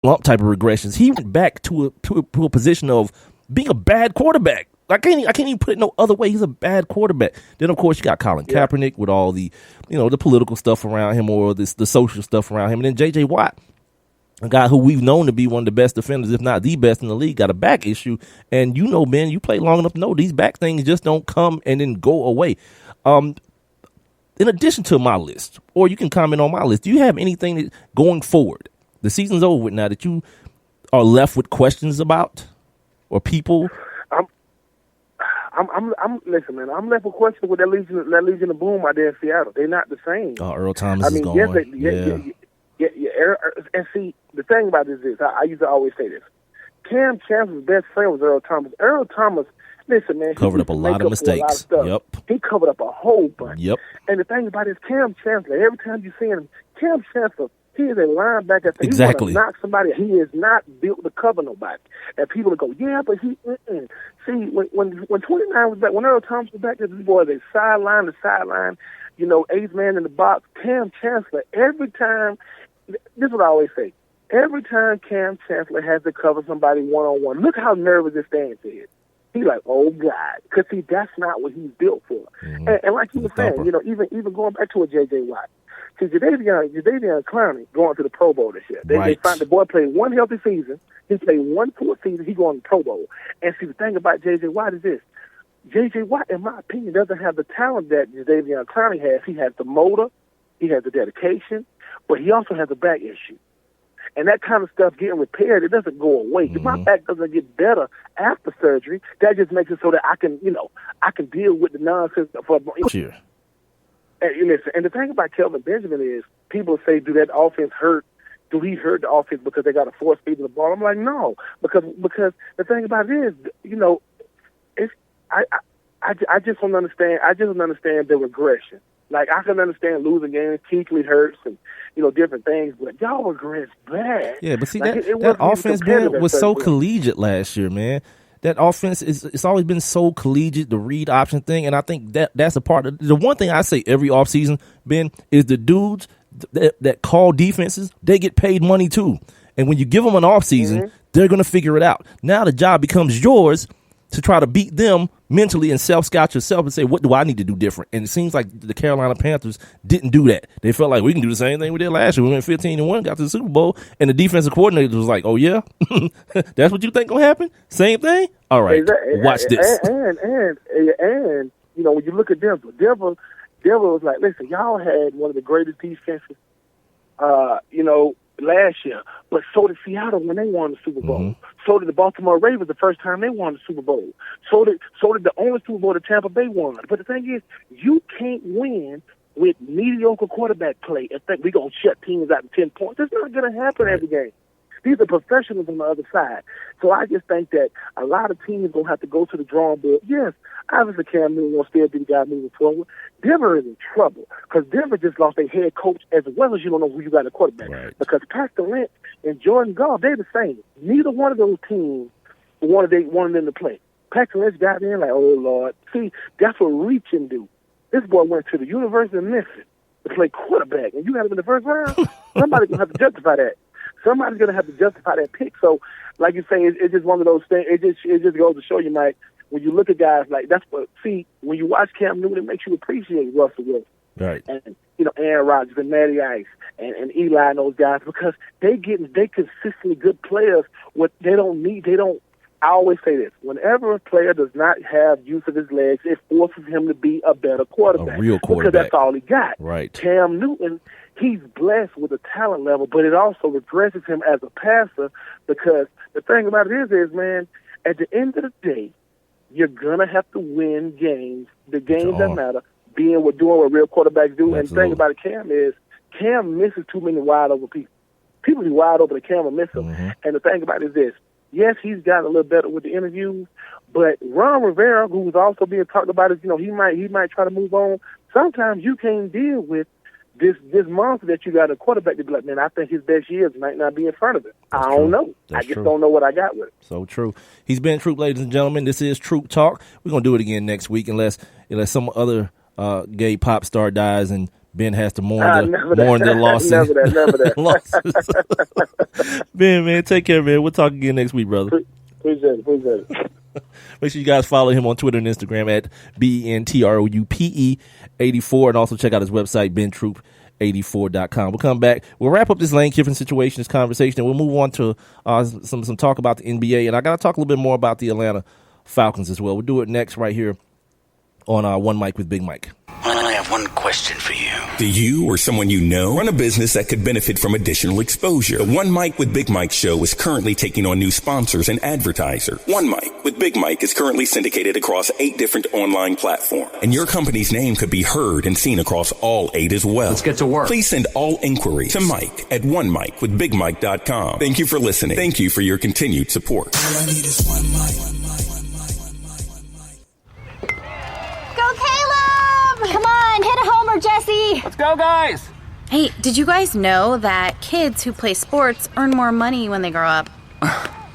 lump type of regressions. He went back to a position of being a bad quarterback. I can't even put it no other way. He's a bad quarterback. Then of course you got Colin Kaepernick with all the, the political stuff around him or the social stuff around him, and then J.J. Watt, a guy who we've known to be one of the best defenders, if not the best in the league, got a back issue. And Ben, you play long enough to know these back things just don't come and then go away. In addition to my list, or you can comment on my list, do you have anything that, going forward, the season's over with now, that you are left with questions about or people? Listen, man. I'm left with questions with that Legion of Boom out there in Seattle. They're not the same. Oh, Earl Thomas is gone. And see, the thing about this is, I used to always say this. Cam Chancellor's best friend was Earl Thomas. Earl Thomas, listen, man, covered up a lot of mistakes. Yep. He covered up a whole bunch. Yep. And the thing about it is, Cam Chancellor, every time you see him, Cam Chancellor, he is a linebacker. Exactly. He knock somebody. He is not built to cover nobody. And people will go, yeah, but he. See, when 29 was back, when Earl Thomas was back, this boy is sideline to sideline, eighth man in the box. Cam Chancellor, every time. This is what I always say. Every time Cam Chancellor has to cover somebody one-on-one, look how nervous his stance is. He's like, oh, God. Because, see, that's not what he's built for. Mm-hmm. And like you were saying, even going back to a J.J. Watt. See, Jadeveon Clowney going to the Pro Bowl this year. They find the boy played one healthy season. He played one full season. He going to the Pro Bowl. And see, the thing about J.J. Watt is this. J.J. Watt, in my opinion, doesn't have the talent that Jadeveon Clowney has. He has the motor. He has the dedication. But he also has a back issue. And that kind of stuff getting repaired, it doesn't go away. Mm-hmm. My back doesn't get better after surgery. That just makes it so that I can deal with the nonsense for sure. And listen, and the thing about Kelvin Benjamin is, people say, do that offense hurt? Do he hurt the offense because they got a force feed in the ball? I'm like, no, because the thing about it is, it's I just don't understand. I just don't understand the regression. Like, I can understand losing games, Keekly hurts, and different things, but y'all regress bad. Yeah, but see, that offense, man, was so collegiate last year, man. That offense it's always been so collegiate, the read option thing, and I think that's a part of the one thing I say every offseason, Ben, is the dudes that call defenses, they get paid money too. And when you give them an offseason, they're going to figure it out. Now the job becomes yours to try to beat them mentally and self-scout yourself and say, what do I need to do different? And it seems like the Carolina Panthers didn't do that. They felt like we can do the same thing we did last year. We went 15-1, got to the Super Bowl, and the defensive coordinator was like, oh, yeah? That's what you think going to happen? Same thing? All right, watch this. And when you look at Denver was like, listen, y'all had one of the greatest defenses, last year, but so did Seattle when they won the Super Bowl. Mm-hmm. So did the Baltimore Ravens the first time they won the Super Bowl. So did the only Super Bowl that Tampa Bay won. But the thing is, you can't win with mediocre quarterback play and think we're going to shut teams out in 10 points. That's not going to happen every game. These are professionals on the other side. So I just think that a lot of teams going to have to go to the drawing board. Yes, obviously Cam Newton will still be the guy moving forward. Denver is in trouble because Denver just lost their head coach as well as you don't know who you got a quarterback. Right. Because Paxton Lynch and Jordan Goff, they're the same. Neither one of those teams wanted them to play. Paxton Lynch got in like, oh, Lord. See, that's what reaching do. This boy went to the University of Memphis to play quarterback, and you got him in the first round? Somebody's going to have to justify that. Somebody's going to have to justify that pick. So, like you say, it's just one of those things. It just goes to show you, Mike, when you look at guys like that's what. See, when you watch Cam Newton, it makes you appreciate Russell Wilson, right? And Aaron Rodgers and Matty Ice and Eli and those guys because they consistently good players. What they don't need, they don't. I always say this: whenever a player does not have use of his legs, it forces him to be a better quarterback, a real quarterback, because that's all he got. Right? Cam Newton. He's blessed with a talent level, but it also regresses him as a passer because the thing about it is, man, at the end of the day, you're going to have to win games, the games that matter, doing what real quarterbacks do. Absolutely. And the thing about Cam is Cam misses too many wide open people. People be wide open, and Cam will miss them. Mm-hmm. And the thing about it is this. Yes, he's gotten a little better with the interviews, but Ron Rivera, who's also being talked about, is he might try to move on. Sometimes you can't deal with this monster that you got a quarterback to be like, man, I think his best years might not be in front of him. I don't know. I just don't know what I got with it. So true. He's been Troupe, ladies and gentlemen. This is Troupe Talk. We're going to do it again next week unless some other gay pop star dies and Ben has to mourn their losses. Never that. losses. Ben, man, take care, man. We'll talk again next week, brother. Appreciate it. Make sure you guys follow him on Twitter and Instagram at BenTroupe84, and also check out his website, BenTroupe84.com. We'll come back. We'll wrap up this Lane Kiffin situation, this conversation, and we'll move on to some talk about the NBA. And I got to talk a little bit more about the Atlanta Falcons as well. We'll do it next right here on One Mic with Big Mike. I have one question for you. Do you or someone you know run a business that could benefit from additional exposure? The One Mic with Big Mike show is currently taking on new sponsors and advertisers. One Mic with Big Mike is currently syndicated across 8 different online platforms, and your company's name could be heard and seen across all 8 as well. Let's get to work. Please send all inquiries to Mike at onemicwithbigmike.com. Thank you for listening. Thank you for your continued support. All I need is one mic. Go, Caleb! Come on, hit a homer, Jesse! Let's go, guys! Hey, did you guys know that kids who play sports earn more money when they grow up?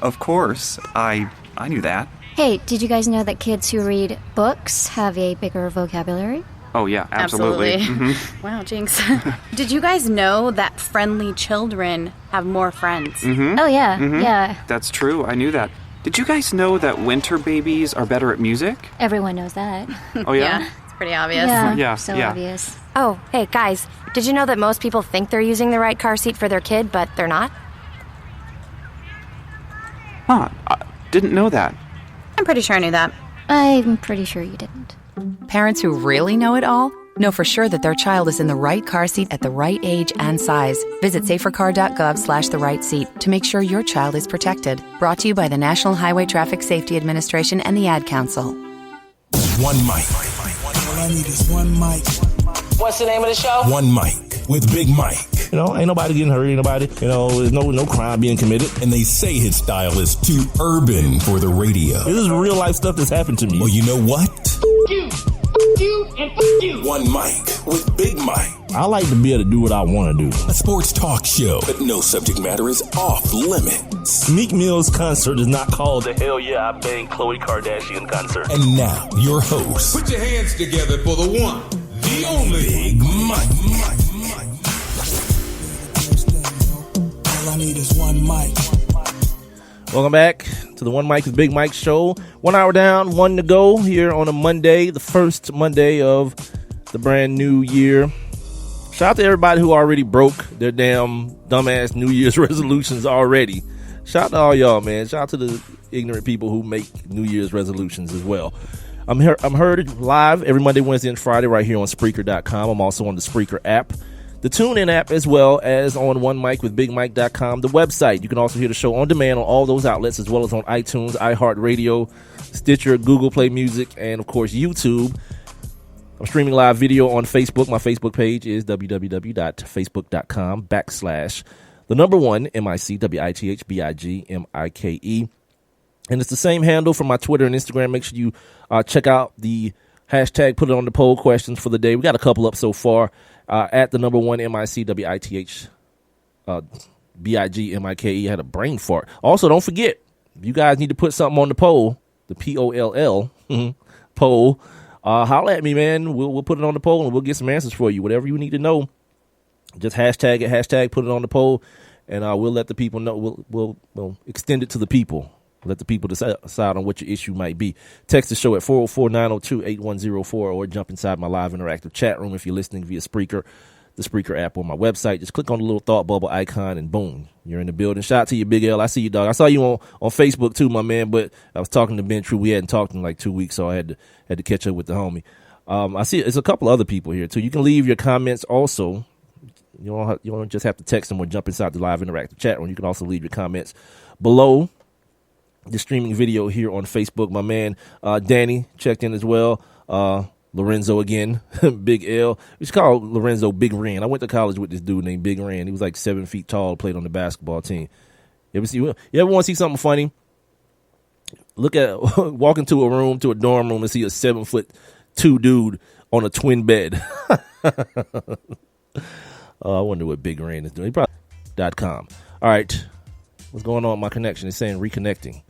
Of course. I knew that. Hey, did you guys know that kids who read books have a bigger vocabulary? Oh, yeah, absolutely. Mm-hmm. Wow, jinx. Did you guys know that friendly children have more friends? Mm-hmm. Oh, yeah, yeah. That's true. I knew that. Did you guys know that winter babies are better at music? Everyone knows that. Oh, yeah? Yeah, it's pretty obvious. Yeah, so yeah. obvious. Oh, hey, guys, did you know that most people think they're using the right car seat for their kid, but they're not? Huh, I didn't know that. I'm pretty sure I knew that. I'm pretty sure you didn't. Parents who really know it all know for sure that their child is in the right car seat at the right age and size. Visit safercar.gov/the right seat to make sure your child is protected. Brought to you by the National Highway Traffic Safety Administration and the Ad Council. One Mic. All I need is one mic. What's the name of the show? One Mic with Big Mike. You know, ain't nobody getting hurt, ain't nobody, there's no crime being committed. And they say his style is too urban for the radio. This is real life stuff that's happened to me. Well, you know what? You, and you. One Mic with Big Mike. I like to be able to do what I want to do. A sports talk show, but no subject matter is off limits. Meek Mill's concert is not called the Hell Yeah I Bang Khloe Kardashian concert. And now, your host. Put your hands together for the one, the only Big Mike. All I need is one mic. Welcome back to the One Mic with Big Mike show. 1 hour down, 1 to go here on a Monday, the first Monday of the brand new year. Shout out to everybody who already broke their damn dumbass New Year's resolutions already. Shout out to all y'all, man. Shout out to the ignorant people who make New Year's resolutions as well. I'm heard live every Monday, Wednesday, and Friday right here on Spreaker.com. I'm also on the Spreaker app, the TuneIn app, as well as on OneMicWithBigMike.com, the website. You can also hear the show on demand on all those outlets, as well as on iTunes, iHeartRadio, Stitcher, Google Play Music, and, of course, YouTube. I'm streaming live video on Facebook. My Facebook page is www.facebook.com/1 MICWITHBIGMIKE. And it's the same handle for my Twitter and Instagram. Make sure you check out the hashtag, put it on the poll questions for the day. We got a couple up so far at the number 1 MICWITHBIGMIKE. I had a brain fart. Also, don't forget, you guys need to put something on the poll, the POLL poll. Holla at me, man. We'll put it on the poll and we'll get some answers for you. Whatever you need to know, just hashtag it, put it on the poll, and we'll let the people know. We'll extend it to the people. Let the people decide on what your issue might be. Text the show at 404-902-8104 or jump inside my live interactive chat room if you're listening via Spreaker, the Spreaker app, or my website. Just click on the little thought bubble icon and boom, you're in the building. Shout out to you, Big L. I see you, dog. I saw you on Facebook too, my man, but I was talking to Ben Troupe. We hadn't talked in like 2 weeks, so I had to catch up with the homie. I see there's a couple other people here too. You can leave your comments also. You don't just have to text them or jump inside the live interactive chat room. You can also leave your comments below the streaming video here on Facebook. My man Danny checked in as well. Lorenzo again, Big L. We should call Lorenzo Big Ren. I went to college with this dude named Big Ren. He was like 7 feet tall, played on the basketball team. You ever want to see something funny? Walk into a room, to a dorm room, and see a 7'2" dude on a twin bed. I wonder what Big Ren is doing. He probably .com. All right. What's going on? My connection is saying reconnecting.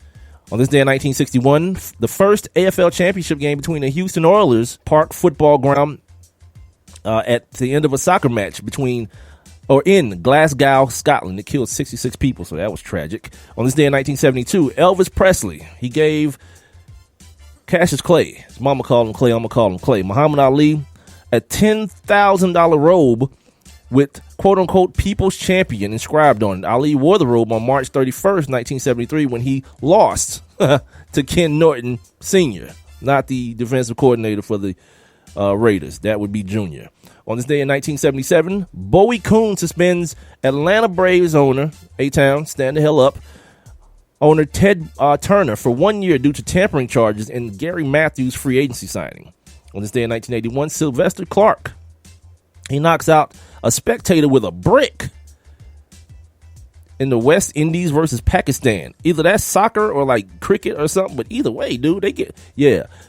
On this day in 1961, the first AFL championship game between the Houston Oilers Park football ground at the end of a soccer match in Glasgow, Scotland. It killed 66 people, so that was tragic. On this day in 1972, Elvis Presley, he gave Cassius Clay, his mama called him Clay, I'm going to call him Clay, Muhammad Ali, a $10,000 robe with quote-unquote People's Champion inscribed on it. Ali wore the robe on March 31st, 1973, when he lost to Ken Norton Sr., not the defensive coordinator for the Raiders. That would be Junior. On this day in 1977, Bowie Kuhn suspends Atlanta Braves owner, A-Town, stand the hell up, owner Ted Turner for 1 year due to tampering charges in Gary Matthews' free agency signing. On this day in 1981, Sylvester Clark, he knocks out a spectator with a brick in the West Indies versus Pakistan. Either that's soccer or like cricket or something, but either way, dude,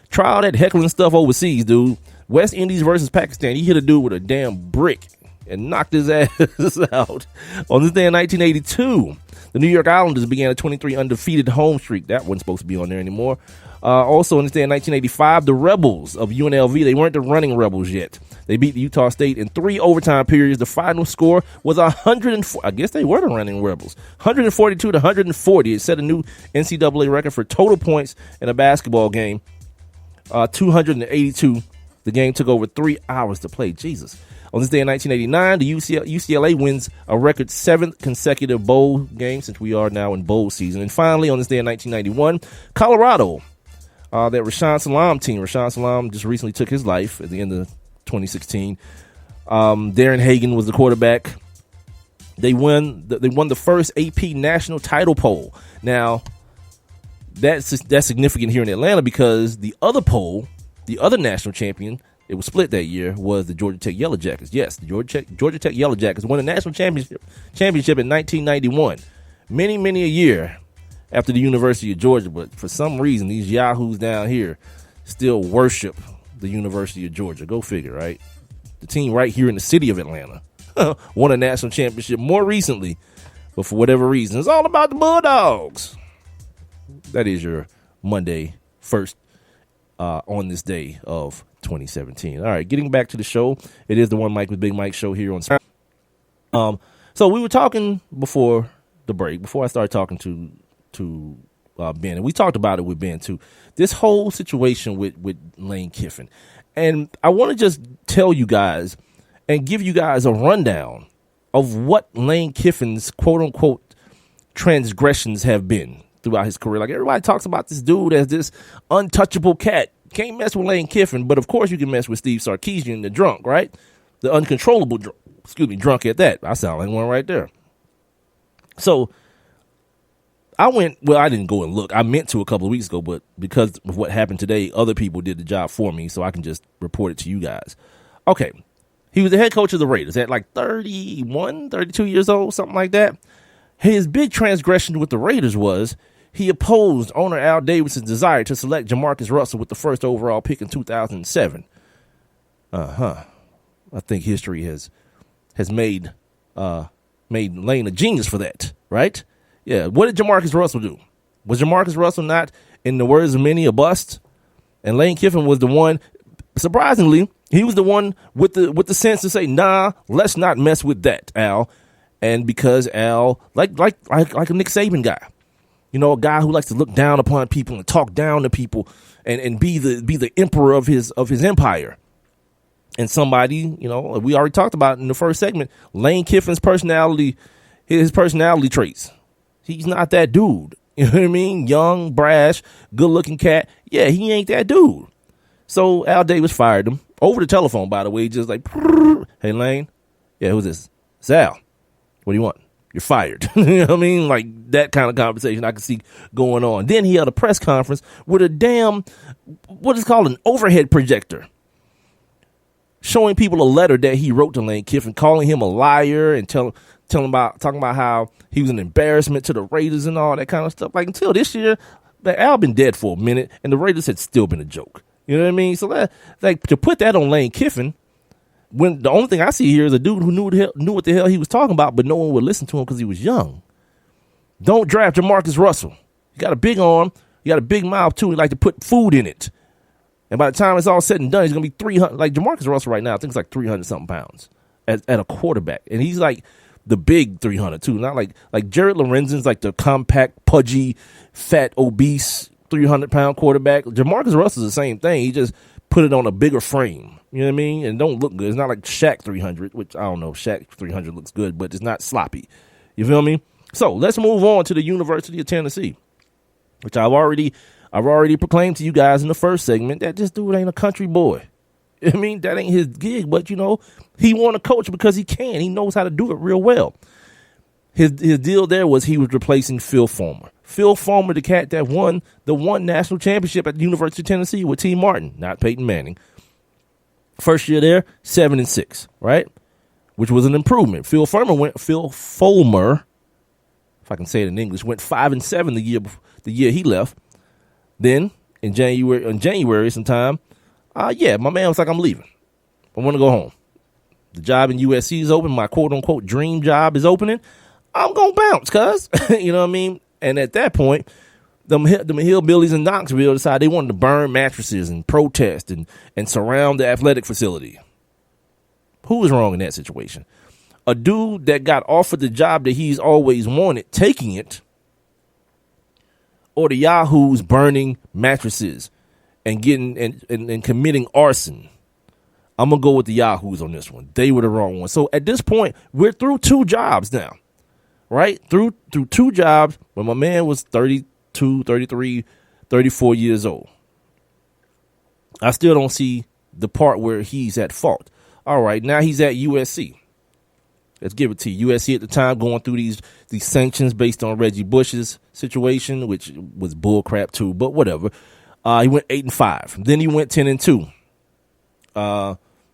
try all that heckling stuff overseas, dude. West Indies versus Pakistan. He hit a dude with a damn brick and knocked his ass out. On this day in 1982, the New York Islanders began a 23 undefeated home streak. That wasn't supposed to be on there anymore. Also on this day in 1985, the Rebels of UNLV, they weren't the running Rebels yet. They beat Utah State in 3 overtime periods. The final score was 104. I guess they were the running Rebels. 142 to 140. It set a new NCAA record for total points in a basketball game. 282. The game took over 3 hours to play. Jesus. On this day in 1989, the UCLA wins a record 7th consecutive bowl game, since we are now in bowl season. And finally, on this day in 1991, Colorado, that Rashawn Salam team. Rashawn Salam just recently took his life at the end of 2016. Darren Hagen was the quarterback. They won the first AP national title poll. Now, that's significant here in Atlanta because the other poll, the other national champion, it was split that year, was the Georgia Tech Yellow Jackets. Yes, the Georgia Tech Yellow Jackets won a national championship in 1991. Many a year after the University of Georgia, but for some reason, these yahoos down here still worship the University of Georgia. Go figure, right? The team right here in the city of Atlanta won a national championship more recently, but for whatever reason, it's all about the Bulldogs. That is your Monday first on this day of 2017. All right, getting back to the show. It is the One Mike with Big Mike show here on so we were talking before the break, before I started talking to Ben, and we talked about it with Ben too, this whole situation with Lane Kiffin. And I want to just tell you guys and give you guys a rundown of what Lane Kiffin's quote unquote transgressions have been throughout his career. Like, everybody talks about this dude as this untouchable cat. Can't mess with Lane Kiffin, but of course you can mess with Steve Sarkisian, the drunk, right? The uncontrollable drunk at that. I sound like one right there. So I didn't go and look. I meant to a couple of weeks ago, but because of what happened today, other people did the job for me, so I can just report it to you guys. Okay. He was the head coach of the Raiders at like 31, 32 years old, something like that. His big transgression with the Raiders was he opposed owner Al Davis's desire to select Jamarcus Russell with the first overall pick in 2007. I think history has made Lane a genius for that, right? Yeah. What did Jamarcus Russell do? Was Jamarcus Russell not, in the words of many, a bust? And Lane Kiffin was the one, surprisingly, he was the one with the sense to say, nah, let's not mess with that, Al. And because Al, like a Nick Saban guy, you know, a guy who likes to look down upon people and talk down to people and be the emperor of his empire. And somebody, you know, we already talked about in the first segment, Lane Kiffin's personality, his personality traits. He's not that dude. You know what I mean? Young, brash, good-looking cat. Yeah, he ain't that dude. So Al Davis fired him over the telephone, by the way, just like, hey, Lane. Yeah, who's this? It's Al. What do you want? You're fired. You know what I mean? Like that kind of conversation I could see going on. Then he had a press conference with a damn, what is called an overhead projector, showing people a letter that he wrote to Lane Kiffin, calling him a liar and talking about how he was an embarrassment to the Raiders and all that kind of stuff. Like, until this year, Al been dead for a minute, and the Raiders had still been a joke. You know what I mean? So that, like, to put that on Lane Kiffin, when the only thing I see here is a dude who knew what the hell he was talking about, but no one would listen to him because he was young. Don't draft Jamarcus Russell. You got a big arm. You got a big mouth, too. You like to put food in it. And by the time it's all said and done, he's going to be 300. Like Jamarcus Russell right now, I think it's like 300-something pounds at a quarterback. And he's like the big 300, too. Not like Jared Lorenzen's like the compact, pudgy, fat, obese 300-pound quarterback. Jamarcus Russell's the same thing. He just put it on a bigger frame. You know what I mean? And don't look good. It's not like Shaq 300, which I don't know. Shaq 300 looks good, but it's not sloppy. You feel me? So let's move on to the University of Tennessee, which I've already proclaimed to you guys in the first segment that this dude ain't a country boy. I mean, that ain't his gig, but, he want to coach because he can. He knows how to do it real well. His deal there was he was replacing Phil Fulmer. Phil Fulmer, the cat that won the one national championship at the University of Tennessee with T. Martin, not Peyton Manning. First year there, 7-6, right? Which was an improvement. Phil Fulmer, if I can say it in English, went 5-7 the year he left. Then in January sometime, my man was like, I'm leaving. I want to go home. The job in USC is open. My quote unquote dream job is opening. I'm going to bounce, cuz. You know what I mean? And at that point, the hillbillies in Knoxville decided they wanted to burn mattresses and protest and surround the athletic facility. Who was wrong in that situation? A dude that got offered the job that he's always wanted, taking it, or the yahoos burning mattresses and getting and committing arson? I'm going to go with the yahoos on this one. They were the wrong one. So at this point, we're through 2 jobs now, right? Through 2 jobs when my man was 32, 33, 34 years old. I still don't see the part where he's at fault. All right, now he's at USC. Let's give it to you. USC at the time going through these sanctions based on Reggie Bush's situation, which was bullcrap too, but whatever. He went 8-5. Then he went 10-2.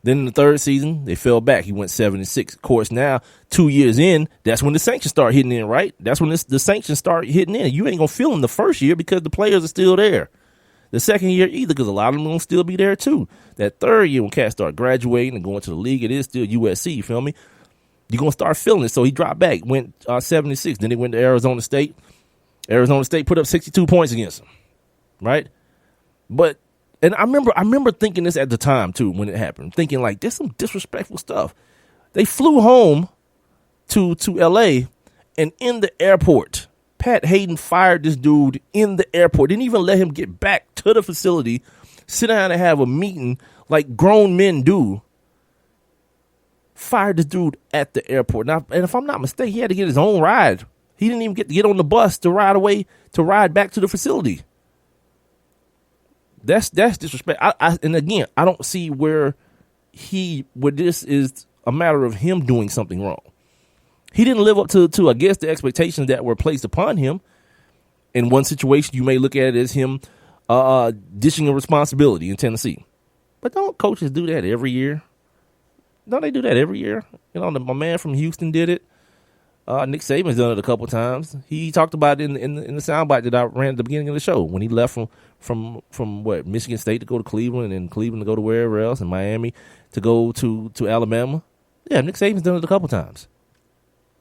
Then in the third season, they fell back. He went 7-6. Of course, now 2 years in, that's when the sanctions start hitting in, right? That's when the sanctions start hitting in. You ain't gonna feel them the first year because the players are still there. The second year either, because a lot of them gonna still be there too. That third year when cats start graduating and going to the league, it is still USC. You feel me? You're going to start feeling it. So he dropped back, went 7-6. Then he went to Arizona State. Arizona State put up 62 points against him, right? And I remember thinking this at the time, too, when it happened, thinking, like, there's some disrespectful stuff. They flew home to L.A., and in the airport, Pat Hayden fired this dude in the airport. Didn't even let him get back to the facility, sit down and have a meeting like grown men do. Fired this dude at the airport. Now, and if I'm not mistaken, he had to get his own ride. He didn't even get to get on the bus to ride back to the facility. That's disrespect. And again, I don't see where this is a matter of him doing something wrong. He didn't live up to I guess the expectations that were placed upon him. In one situation, you may look at it as him dishing a responsibility in Tennessee. But don't coaches do that every year? Don't they do that every year? My man from Houston did it. Nick Saban's done it a couple times. He talked about it in the soundbite that I ran at the beginning of the show when he left from Michigan State to go to Cleveland, and then Cleveland to go to wherever else, and Miami to go to Alabama. Yeah, Nick Saban's done it a couple times.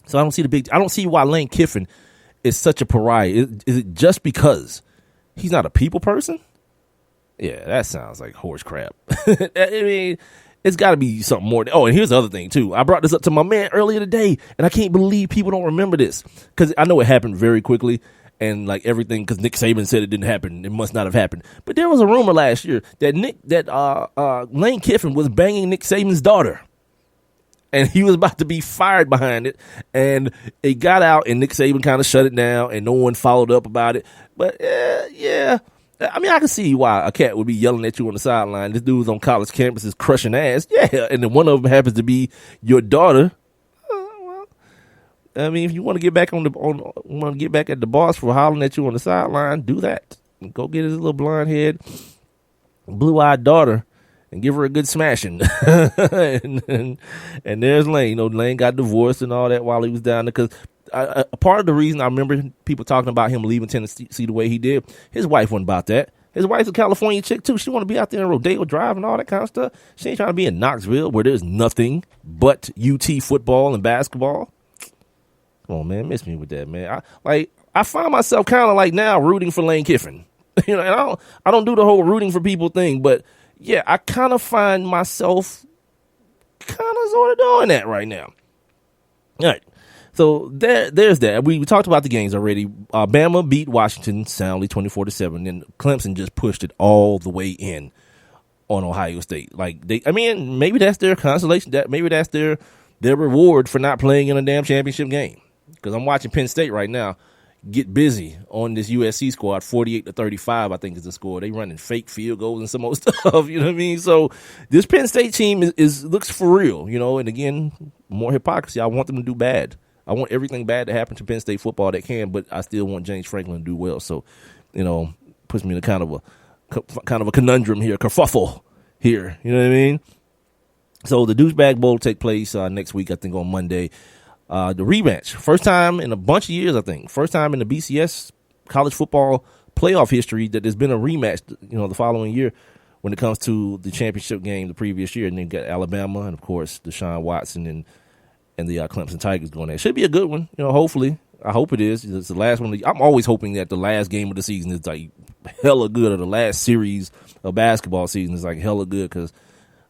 So I don't see why Lane Kiffin is such a pariah. Is it just because he's not a people person? Yeah, that sounds like horse crap. I mean, it's got to be something more. Oh, and here's the other thing, too. I brought this up to my man earlier today, and I can't believe people don't remember this. Because I know it happened very quickly, and like everything, because Nick Saban said it didn't happen. It must not have happened. But there was a rumor last year that Lane Kiffin was banging Nick Saban's daughter. And he was about to be fired behind it. And it got out, and Nick Saban kind of shut it down, and no one followed up about it. But, yeah. I mean, I can see why a cat would be yelling at you on the sideline. This dude's on college campuses crushing ass. Yeah, and then one of them happens to be your daughter. Well, I mean, if you want to get back at the boss for hollering at you on the sideline, do that. Go get his little blonde head, blue-eyed daughter, and give her a good smashing. and there's Lane. Lane got divorced and all that while he was down there, because a part of the reason I remember people talking about him leaving Tennessee the way he did, his wife wasn't about that. His wife's a California chick, too. She want to be out there in Rodeo Drive and all that kind of stuff. She ain't trying to be in Knoxville where there's nothing but UT football and basketball. Come on, man. Miss me with that, man. I find myself kind of like now rooting for Lane Kiffin. And I don't do the whole rooting for people thing, but yeah, I kind of find myself kind of sort of doing that right now. All right. So there's that. We talked about the games already. Bama beat Washington soundly 24-7, and Clemson just pushed it all the way in on Ohio State. Maybe that's their consolation. Maybe that's their reward for not playing in a damn championship game. Because I'm watching Penn State right now get busy on this USC squad. 48-35, I think is the score. They running fake field goals and some more stuff. You know what I mean? So this Penn State team is looks for real. And again, more hypocrisy. I want them to do bad. I want everything bad to happen to Penn State football that can, but I still want James Franklin to do well. So, puts me in a kind of a conundrum here, kerfuffle here. You know what I mean? So the Douchebag Bowl will take place next week, I think, on Monday. The rematch, first time in a bunch of years, I think. First time in the BCS college football playoff history that there's been a rematch, the following year when it comes to the championship game the previous year. And then you got Alabama and, of course, Deshaun Watson and the Clemson Tigers going there. Should be a good one, hopefully. I hope it is. It's the last one. I'm always hoping that the last game of the season is like hella good, or the last series of basketball season is like hella good, because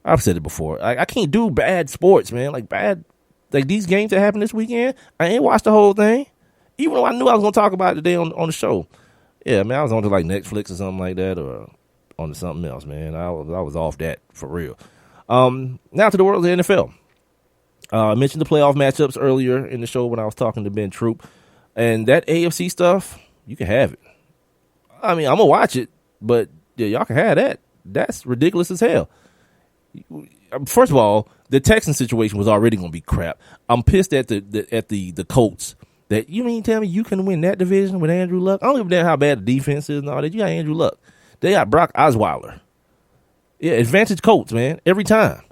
I've said it before. I can't do bad sports, man. Like these games that happened this weekend, I ain't watched the whole thing, even though I knew I was going to talk about it today on the show. Yeah, man, I was on to like Netflix or something like that, or on to something else, man. I was off that for real. Now to the world of the NFL. I mentioned the playoff matchups earlier in the show when I was talking to Ben Troupe. And that AFC stuff, you can have it. I mean, I'm going to watch it, but yeah, y'all can have that. That's ridiculous as hell. First of all, the Texans situation was already going to be crap. I'm pissed at the Colts. That you mean tell me you can win that division with Andrew Luck? I don't give a damn how bad the defense is and all that. You got Andrew Luck. They got Brock Osweiler. Yeah, advantage Colts, man, every time.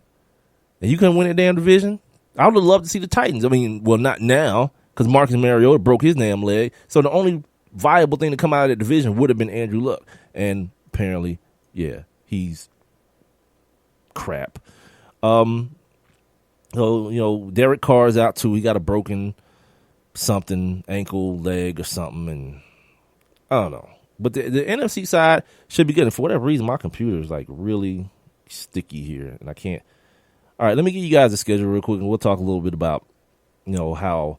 And you couldn't win that damn division? I would have loved to see the Titans. I mean, well, not now, because Marcus Mariota broke his damn leg. So the only viable thing to come out of that division would have been Andrew Luck. And apparently, yeah, he's crap. So, Derek Carr's out too. He got a broken something, ankle, leg, or something. And I don't know. But the NFC side should be good. And for whatever reason, my computer is like really sticky here. And I can't. All right, let me give you guys a schedule real quick, and we'll talk a little bit about, how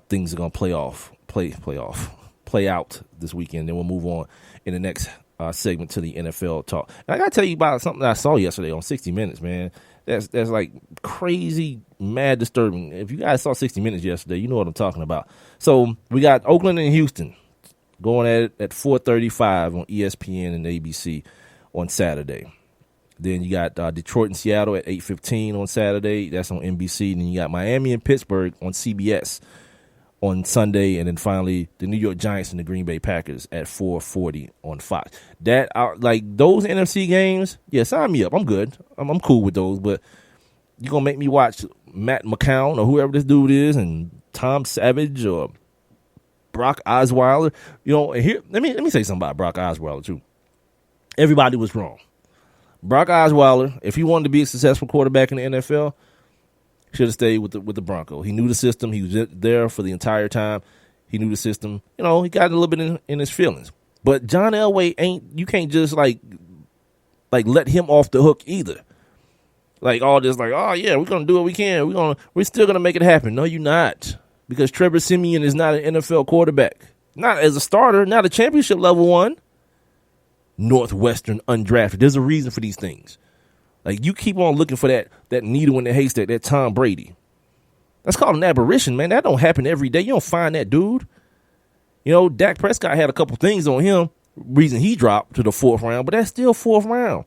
things are going to play out this weekend. Then we'll move on in the next segment to the NFL talk. And I got to tell you about something that I saw yesterday on 60 Minutes, man. That's like crazy, mad, disturbing. If you guys saw 60 Minutes yesterday, you know what I'm talking about. So we got Oakland and Houston going at it at 4:35 on ESPN and ABC on Saturday. Then you got Detroit and Seattle at 8:15 on Saturday. That's on NBC. Then you got Miami and Pittsburgh on CBS on Sunday. And then finally, the New York Giants and the Green Bay Packers at 4:40 on Fox. Those NFC games, yeah, sign me up. I'm good. I'm cool with those. But you're going to make me watch Matt McCown or whoever this dude is, and Tom Savage or Brock Osweiler. And here, let me say something about Brock Osweiler, too. Everybody was wrong. Brock Osweiler, if he wanted to be a successful quarterback in the NFL, should have stayed with the Broncos. He knew the system. He was there for the entire time. He knew the system. He got a little bit in his feelings. But John Elway you can't just like let him off the hook either. Like all this, like, oh yeah, we're gonna do what we can. We're still gonna make it happen. No, you're not, because Trevor Siemian is not an NFL quarterback. Not as a starter. Not a championship level one. Northwestern undrafted. There's a reason for these things. Like, you keep on looking for that needle in the haystack, that Tom Brady. That's called an aberration, man. That don't happen every day. You don't find that dude. Dak Prescott had a couple things on him, reason he dropped to the 4th round, but that's still 4th round.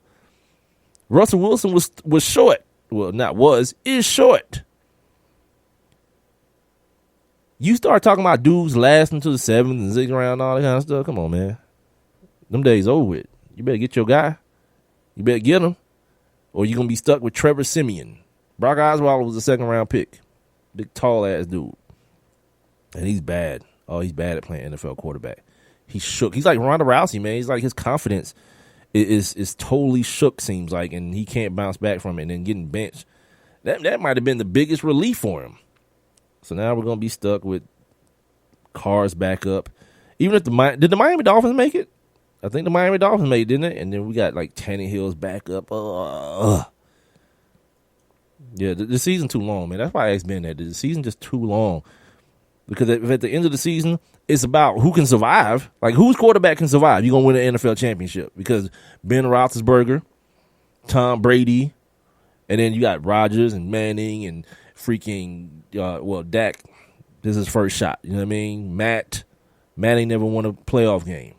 Russell Wilson was short. Well, is short. You start talking about dudes lasting to the 7th and 6th round and all that kind of stuff. Come on, man. Them days over with. You better get your guy. You better get him, or you're going to be stuck with Trevor Siemian. Brock Osweiler was a 2nd round pick. Big, tall-ass dude. And he's bad. Oh, he's bad at playing NFL quarterback. He's shook. He's like Ronda Rousey, man. He's like, his confidence is totally shook, seems like, and he can't bounce back from it. And then getting benched, that might have been the biggest relief for him. So now we're going to be stuck with Carr's back up. Even if did the Miami Dolphins make it? I think the Miami Dolphins made, didn't it? And then we got like Tannehill's back up. Yeah, the season too long, man. That's why I asked Ben that. The season just too long. Because if at the end of the season, it's about who can survive. Like, whose quarterback can survive? You're going to win an NFL championship. Because Ben Roethlisberger, Tom Brady, and then you got Rodgers and Manning and freaking, Dak. This is his first shot. You know what I mean? Matt ain't never won a playoff game.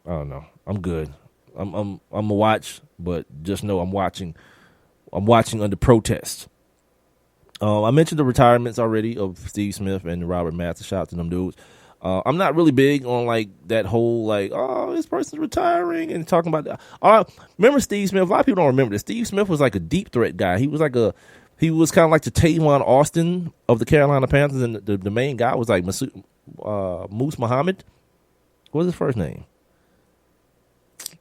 I don't know. I'm good. I'm a watch, but just know I'm watching under protest. I mentioned the retirements already of Steve Smith and Robert Mathis. Shout out to them dudes. I'm not really big on like that whole like, oh, this person's retiring and talking about that. Remember Steve Smith? A lot of people don't remember this. Steve Smith was like a deep threat guy. He was kind of like the Tavon Austin of the Carolina Panthers, and the main guy was like Moose Muhammad. What was his first name?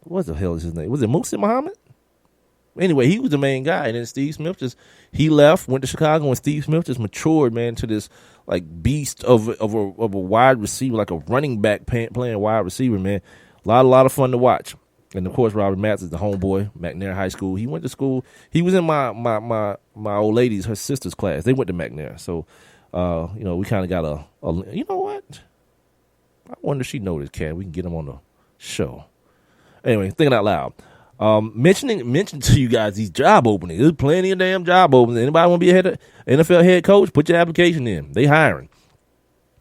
What the hell is his name? Was it Moose Muhammad? Anyway, he was the main guy, and then Steve Smith he left, went to Chicago, and Steve Smith just matured, man, to this like beast of a wide receiver, like a running back playing wide receiver, man. A lot of fun to watch. And of course, Robert Mathis is the homeboy, McNair High School. He went to school. He was in my old lady's, her sister's class. They went to McNair, so we kind of got a. You know what? I wonder if she know this cat. We can get him on the show. Anyway, thinking out loud. Mentioning to you guys these job openings. There's plenty of damn job openings. Anybody want to be a NFL head coach? Put your application in. They hiring.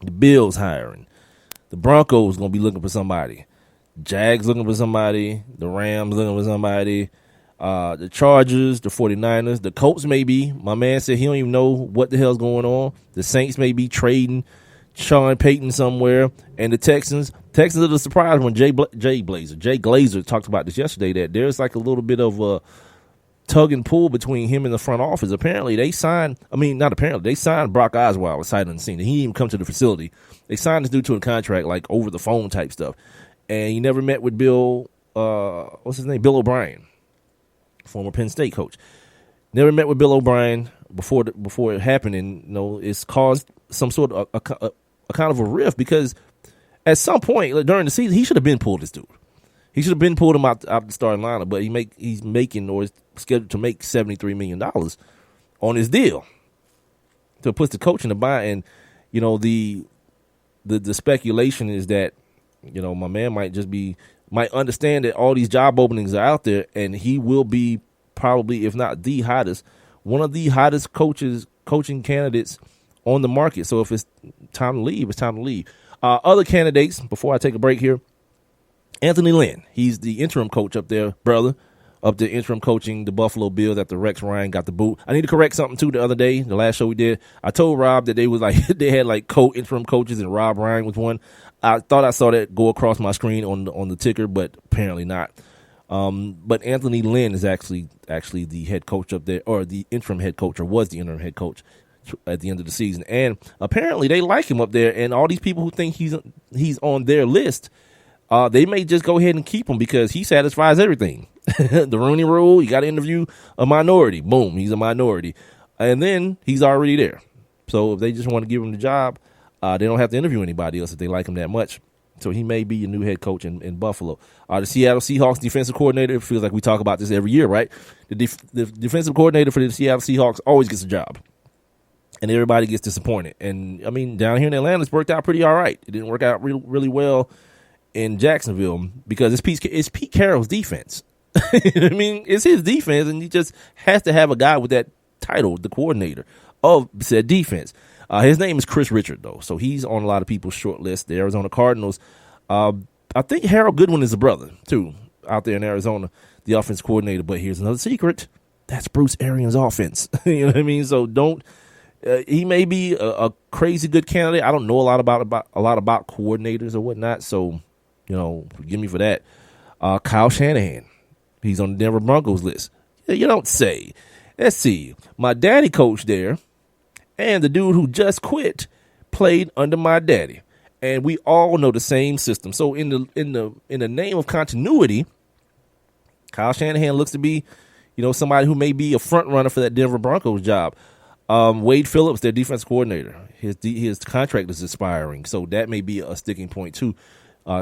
The Bills hiring. The Broncos going to be looking for somebody. Jags looking for somebody. The Rams looking for somebody. The Chargers, the 49ers. The Colts may be. My man said he don't even know what the hell's going on. The Saints may be trading Sean Payton somewhere. And the Texans are the surprise when Jay Glazer talked about this yesterday, that there's like a little bit of a tug and pull between him and the front office. Apparently they signed Brock Osweiler sight unseen. He didn't even come to the facility. They signed this dude to a contract like over the phone type stuff. And he never met with Bill O'Brien, former Penn State coach. Never met with Bill O'Brien before it happened, and it's caused some sort of a kind of a rift, because at some point during the season, he should have been pulled this dude. He should have been pulled him out the starting lineup, but he's making, or is scheduled to make $73 million on his deal. So it puts the coach in the bind, and the speculation is that my man might understand that all these job openings are out there, and he will be probably, if not the hottest, one of the hottest coaching candidates on the market. So if it's time to leave, it's time to leave. Other candidates, before I take a break here, Anthony Lynn. He's the interim coach up there, interim coaching the Buffalo Bills after Rex Ryan got the boot. I need to correct something too. The other day, the last show we did, I told Rob that they had like co-interim coaches, and Rob Ryan was one. I thought I saw that go across my screen on the ticker, but apparently not. But Anthony Lynn is actually the head coach up there, or the interim head coach, or was the interim head coach at the end of the season. And apparently they like him up there, and all these people who think he's on their list, they may just go ahead and keep him because he satisfies everything. The Rooney Rule, you got to interview a minority. Boom, he's a minority. And then he's already there. So if they just want to give him the job, they don't have to interview anybody else if they like him that much. So he may be your new head coach in Buffalo. The Seattle Seahawks defensive coordinator, it feels like we talk about this every year, right? The defensive coordinator for the Seattle Seahawks always gets a job. And everybody gets disappointed. And, I mean, down here in Atlanta, it's worked out pretty all right. It didn't work out really well in Jacksonville because it's Pete Carroll's defense. I mean, it's his defense, and he just has to have a guy with that title, the coordinator of said defense. His name is Chris Richard, though, so he's on a lot of people's short list. The Arizona Cardinals. I think Harold Goodwin is a brother, too, out there in Arizona, the offense coordinator. But here's another secret. That's Bruce Arians' offense. You know what I mean? So don't. He may be a crazy good candidate. I don't know a lot about coordinators or whatnot, so forgive me for that. Kyle Shanahan, he's on the Denver Broncos list. You don't say. Let's see. My daddy coached there, and the dude who just quit played under my daddy, and we all know the same system. So in the name of continuity, Kyle Shanahan looks to be, somebody who may be a front runner for that Denver Broncos job. Wade Phillips, their defense coordinator, his contract is expiring, so that may be a sticking point too.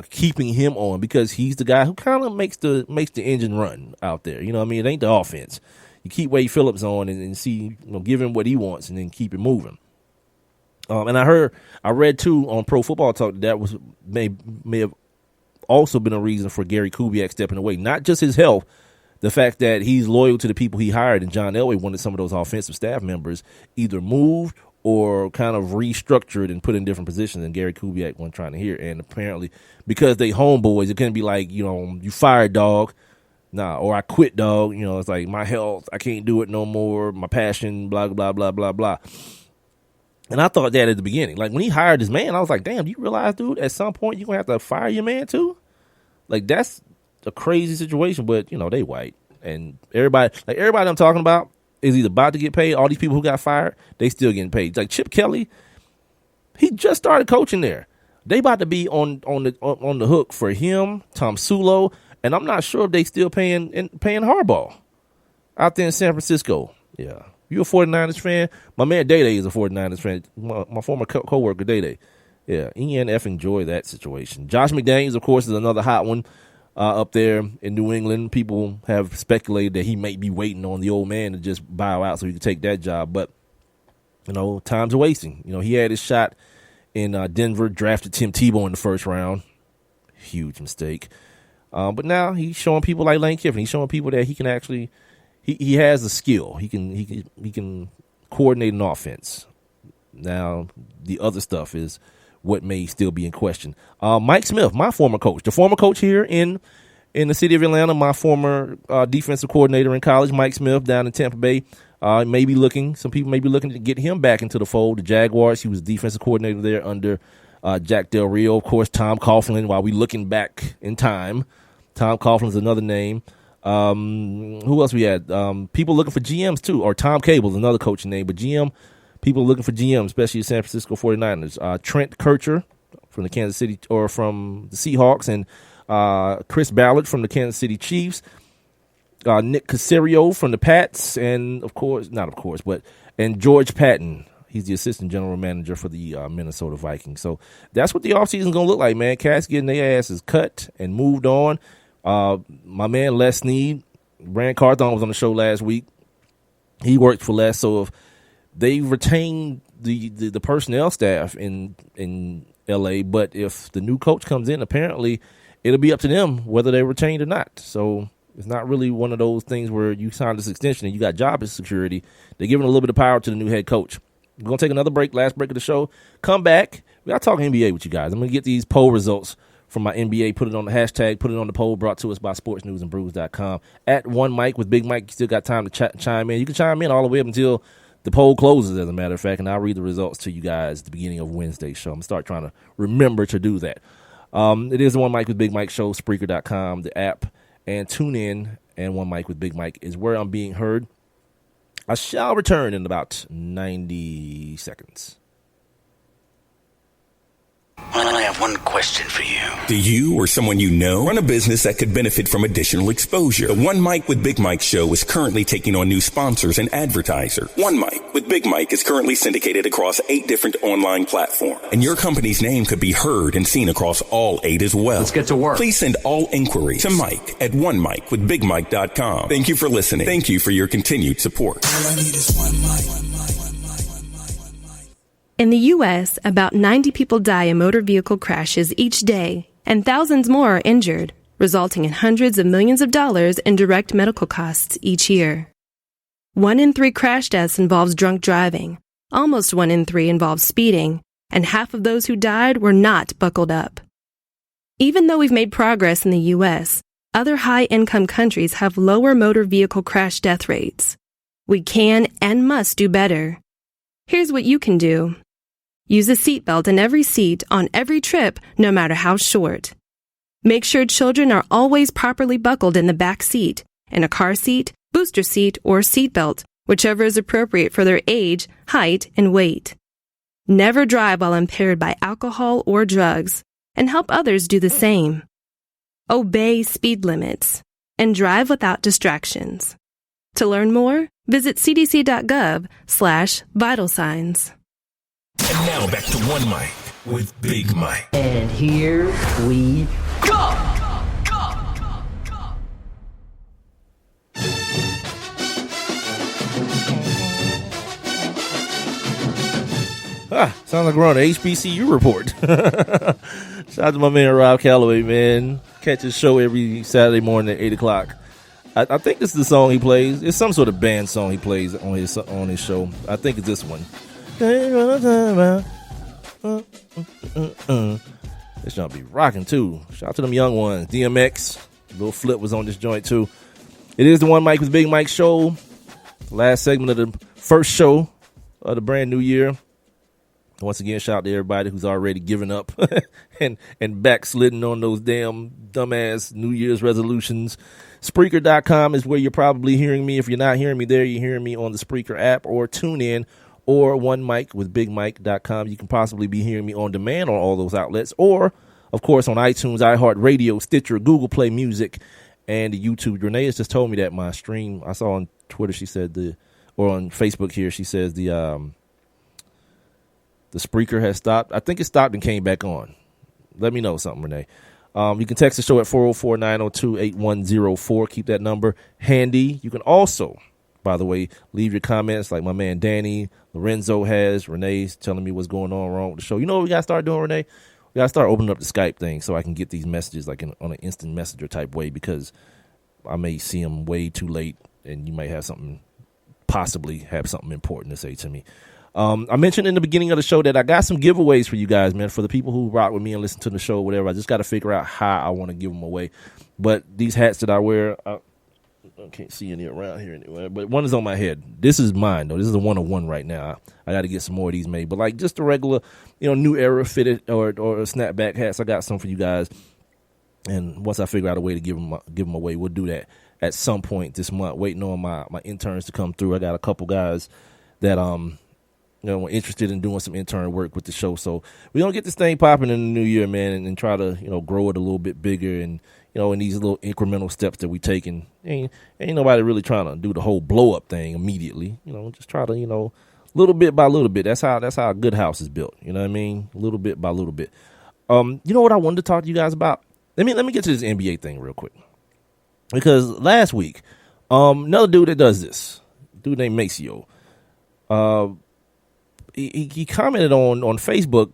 keeping him on because he's the guy who kind of makes the engine run out there. You know what I mean? It ain't the offense. You keep Wade Phillips on and see, give him what he wants and then keep it moving. And I read too on Pro Football Talk that was may have also been a reason for Gary Kubiak stepping away. Not just his health, the fact that he's loyal to the people he hired, and John Elway wanted some of those offensive staff members either moved or kind of restructured and put in different positions, and Gary Kubiak wasn't trying to hear. And apparently, because they homeboys, it couldn't be like, you fired, dog. Nah, or I quit, dog. It's like my health, I can't do it no more. My passion, blah, blah, blah, blah, blah. And I thought that at the beginning. Like, when he hired his man, I was like, damn, do you realize, dude, at some point you're going to have to fire your man, too? Like, that's a crazy situation, but, they white. And everybody I'm talking about is either about to get paid. All these people who got fired, they still getting paid. Like, Chip Kelly, he just started coaching there. They about to be on the hook for him, Tom Sulo, and I'm not sure if they still paying Harbaugh out there in San Francisco. Yeah. You a 49ers fan? My man Day-Day is a 49ers fan. My former co-worker Day-Day. Yeah, ENF enjoy that situation. Josh McDaniels, of course, is another hot one up there in New England. People have speculated that he may be waiting on the old man to just bow out so he can take that job. But, time's a wasting. He had his shot in Denver, drafted Tim Tebow in the first round. Huge mistake. But now he's showing people like Lane Kiffin. He's showing people that he can actually... He has a skill. He can coordinate an offense. Now, the other stuff is what may still be in question. Mike Smith, my former coach, the former coach here in the city of Atlanta, my former defensive coordinator in college, Mike Smith down in Tampa Bay, some people may be looking to get him back into the fold. The Jaguars, he was defensive coordinator there under Jack Del Rio. Of course, Tom Coughlin, while we looking back in time. Tom Coughlin's another name. Who else we had? People looking for GMs too, or Tom Cable's another coaching name, but people looking for GMs, especially the San Francisco 49ers. Trent Kircher from the Kansas City, or from the Seahawks, and Chris Ballard from the Kansas City Chiefs. Nick Caserio from the Pats, and and George Patton. He's the assistant general manager for the Minnesota Vikings. So that's what the offseason is going to look like, man. Cats getting their asses cut and moved on. My man Les Snead, Brand Carthon was on the show last week. He worked for Les, so if they retain the personnel staff in LA, but if the new coach comes in, apparently it'll be up to them whether they're retained or not. So it's not really one of those things where you sign this extension and you got job security. They're giving a little bit of power to the new head coach. We're going to take another break, last break of the show. Come back. We got to talk NBA with you guys. I'm going to get these poll results from my NBA, put it on the hashtag, put it on the poll, brought to us by sportsnewsandbrews.com. At One Mike with Big Mike, you still got time to chime in. You can chime in all the way up until the poll closes, as a matter of fact, and I'll read the results to you guys at the beginning of Wednesday's show. I'm going to start trying to remember to do that. It is the One Mike with Big Mike show, Spreaker.com, the app, and tune in, and One Mike with Big Mike is where I'm being heard. I shall return in about 90 seconds. I have one question for you. Do you or someone you know run a business that could benefit from additional exposure? The One Mic with Big Mike show is currently taking on new sponsors and advertisers. One Mic with Big Mike is currently syndicated across 8 different online platforms, and your company's name could be heard and seen across all 8 as well. Let's get to work. Please send all inquiries to Mike at onemicwithbigmike.com. Thank you for listening. Thank you for your continued support. All I need is one mic. In the U.S., about 90 people die in motor vehicle crashes each day, and thousands more are injured, resulting in hundreds of millions of dollars in direct medical costs each year. 1 in 3 crash deaths involves drunk driving, almost 1 in 3 involves speeding, and half of those who died were not buckled up. Even though we've made progress in the U.S., other high-income countries have lower motor vehicle crash death rates. We can and must do better. Here's what you can do. Use a seatbelt in every seat on every trip, no matter how short. Make sure children are always properly buckled in the back seat, in a car seat, booster seat, or seatbelt, whichever is appropriate for their age, height, and weight. Never drive while impaired by alcohol or drugs, and help others do the same. Obey speed limits, and drive without distractions. To learn more, visit cdc.gov/vital signs. And now back to One Mic with Big Mike. And here we go. Sounds like we're on the HBCU report. Shout out to my man Rob Calloway, man. Catch his show every Saturday morning at 8 o'clock. I think this is the song he plays. It's some sort of band song he plays on his show. I think it's this one. This gonna be rocking too. Shout out to them young ones. DMX, Lil Flip was on this joint too. It is the One Mic with Big Mike show. Last segment of the first show of the brand new year. Once again, shout out to everybody who's already given up and backslidden on those damn dumbass New Year's resolutions. Spreaker.com is where you're probably hearing me. If you're not hearing me there, you're hearing me on the Spreaker app or TuneIn or One Mic with BigMike.com. You can possibly be hearing me on demand on all those outlets or, of course, on iTunes, iHeartRadio, Stitcher, Google Play Music, and YouTube. Renee has just told me that my stream, I saw on Twitter, she said or on Facebook here, she says the Spreaker has stopped. I think it stopped and came back on. Let me know something, Renee. You can text the show at 404-902-8104. Keep that number handy. You can also, by the way, leave your comments like my man Danny Lorenzo has. Renee's telling me what's going on wrong with the show. You know what we got to start doing, Renee? We got to start opening up the Skype thing so I can get these messages like on an instant messenger type way, because I may see them way too late and you might possibly have something important to say to me. I mentioned in the beginning of the show that I got some giveaways for you guys, man, for the people who rock with me and listen to the show or whatever. I just got to figure out how I want to give them away. But these hats that I wear, I can't see any around here anywhere, but one is on my head. This is mine, though. This is a 101 right now. I got to get some more of these made. But like just the regular, new era fitted or snapback hats, I got some for you guys. And once I figure out a way to give them away, we'll do that at some point this month, waiting on my interns to come through. I got a couple guys that we're interested in doing some intern work with the show. So we're going to get this thing popping in the new year, man, and try to, grow it a little bit bigger and, in these little incremental steps that we taking. Ain't nobody really trying to do the whole blow up thing immediately. Just try to, little bit by little bit. That's how a good house is built. You know what I mean? Little bit by little bit. You know what I wanted to talk to you guys about? Let me get to this NBA thing real quick. Because last week, another dude that does this, dude named Maceo, he commented on Facebook.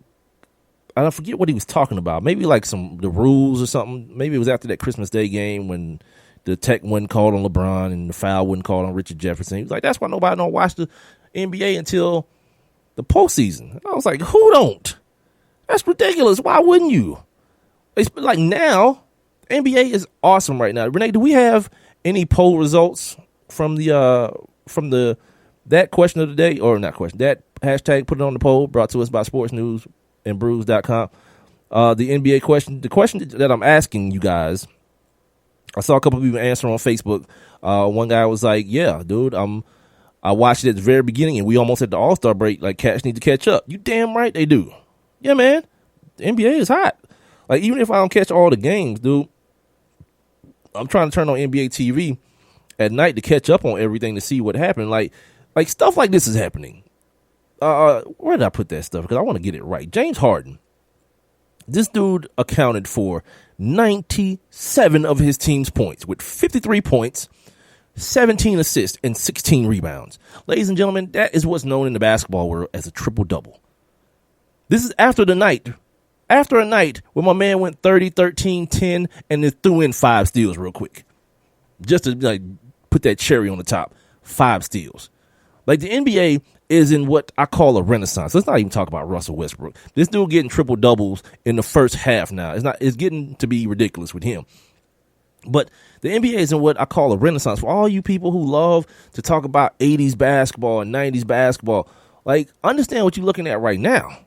I forget what he was talking about. Maybe like the rules or something. Maybe it was after that Christmas Day game when the tech wasn't called on LeBron and the foul wasn't called on Richard Jefferson. He was like, that's why nobody don't watch the NBA until the postseason. And I was like, who don't? That's ridiculous. Why wouldn't you? It's like now, NBA is awesome right now. Renee, do we have any poll results from that question of the day, or not question, that hashtag, put it on the poll, brought to us by sportsnewsandbrews.com. The NBA question, the question that I'm asking you guys, I saw a couple of people answer on Facebook. One guy was like, yeah, dude, I watched it at the very beginning and we almost at the All-Star break. Like, cats need to catch up. You damn right they do. Yeah, man, the NBA is hot. Like, even if I don't catch all the games, dude, I'm trying to turn on NBA TV at night to catch up on everything to see what happened. Like stuff like this is happening. Where did I put that stuff? Because I want to get it right. James Harden. This dude accounted for 97 of his team's points with 53 points, 17 assists, and 16 rebounds. Ladies and gentlemen, that is what's known in the basketball world as a triple-double. This is after a night where my man went 30, 13, 10, and then threw in 5 steals real quick. Just to put that cherry on the top. 5 steals. Like, the NBA is in what I call a renaissance. Let's not even talk about Russell Westbrook. This dude getting triple doubles in the first half now. It's getting to be ridiculous with him. But the NBA is in what I call a renaissance. For all you people who love to talk about 80s basketball and 90s basketball, like, understand what you're looking at right now.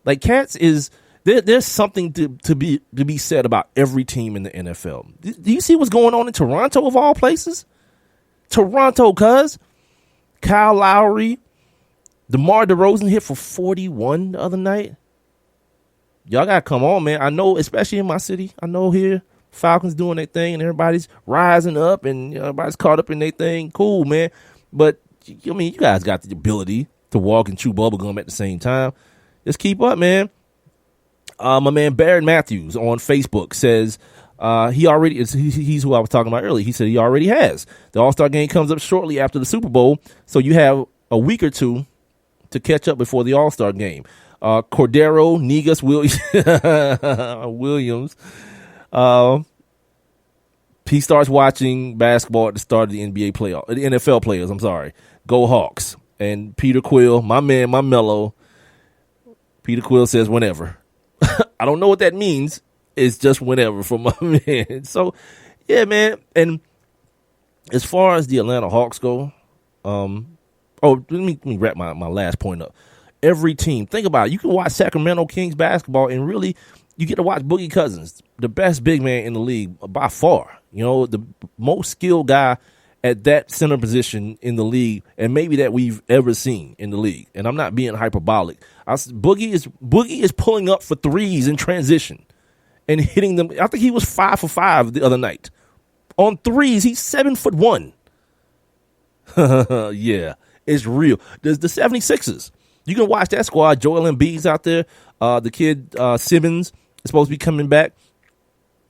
Like, cats is there's something to be said about every team in the NFL. Do you see what's going on in Toronto of all places? Toronto, cuz Kyle Lowry, DeMar DeRozan hit for 41 the other night. Y'all gotta come on, man. I know, especially in my city, I know here Falcons doing their thing and everybody's rising up and everybody's caught up in their thing. Cool, man. But I mean, you guys got the ability to walk and chew bubble gum at the same time. Just keep up, man. My man Barrett Matthews on Facebook says he's who I was talking about earlier. He said he already has. The All-Star game comes up shortly after the Super Bowl, so you have a week or two to catch up before the All-Star game. Cordero Negus Williams, he starts watching basketball at the start of the NFL players. I'm sorry. Go Hawks. And Peter Quill, my man, my mellow. Peter Quill says whenever. I don't know what that means. It's just whenever for my man. So, yeah, man. And as far as the Atlanta Hawks go, let me wrap my last point up. Every team, think about it. You can watch Sacramento Kings basketball, and really, you get to watch Boogie Cousins, the best big man in the league by far. You know, the most skilled guy at that center position in the league, and maybe that we've ever seen in the league. And I'm not being hyperbolic. Boogie is pulling up for threes in transition and hitting them. I think he was 5 for 5 the other night on threes. He's 7'1". Yeah, it's real. There's the 76ers. You can watch that squad. Joel Embiid's out there. The kid Simmons is supposed to be coming back.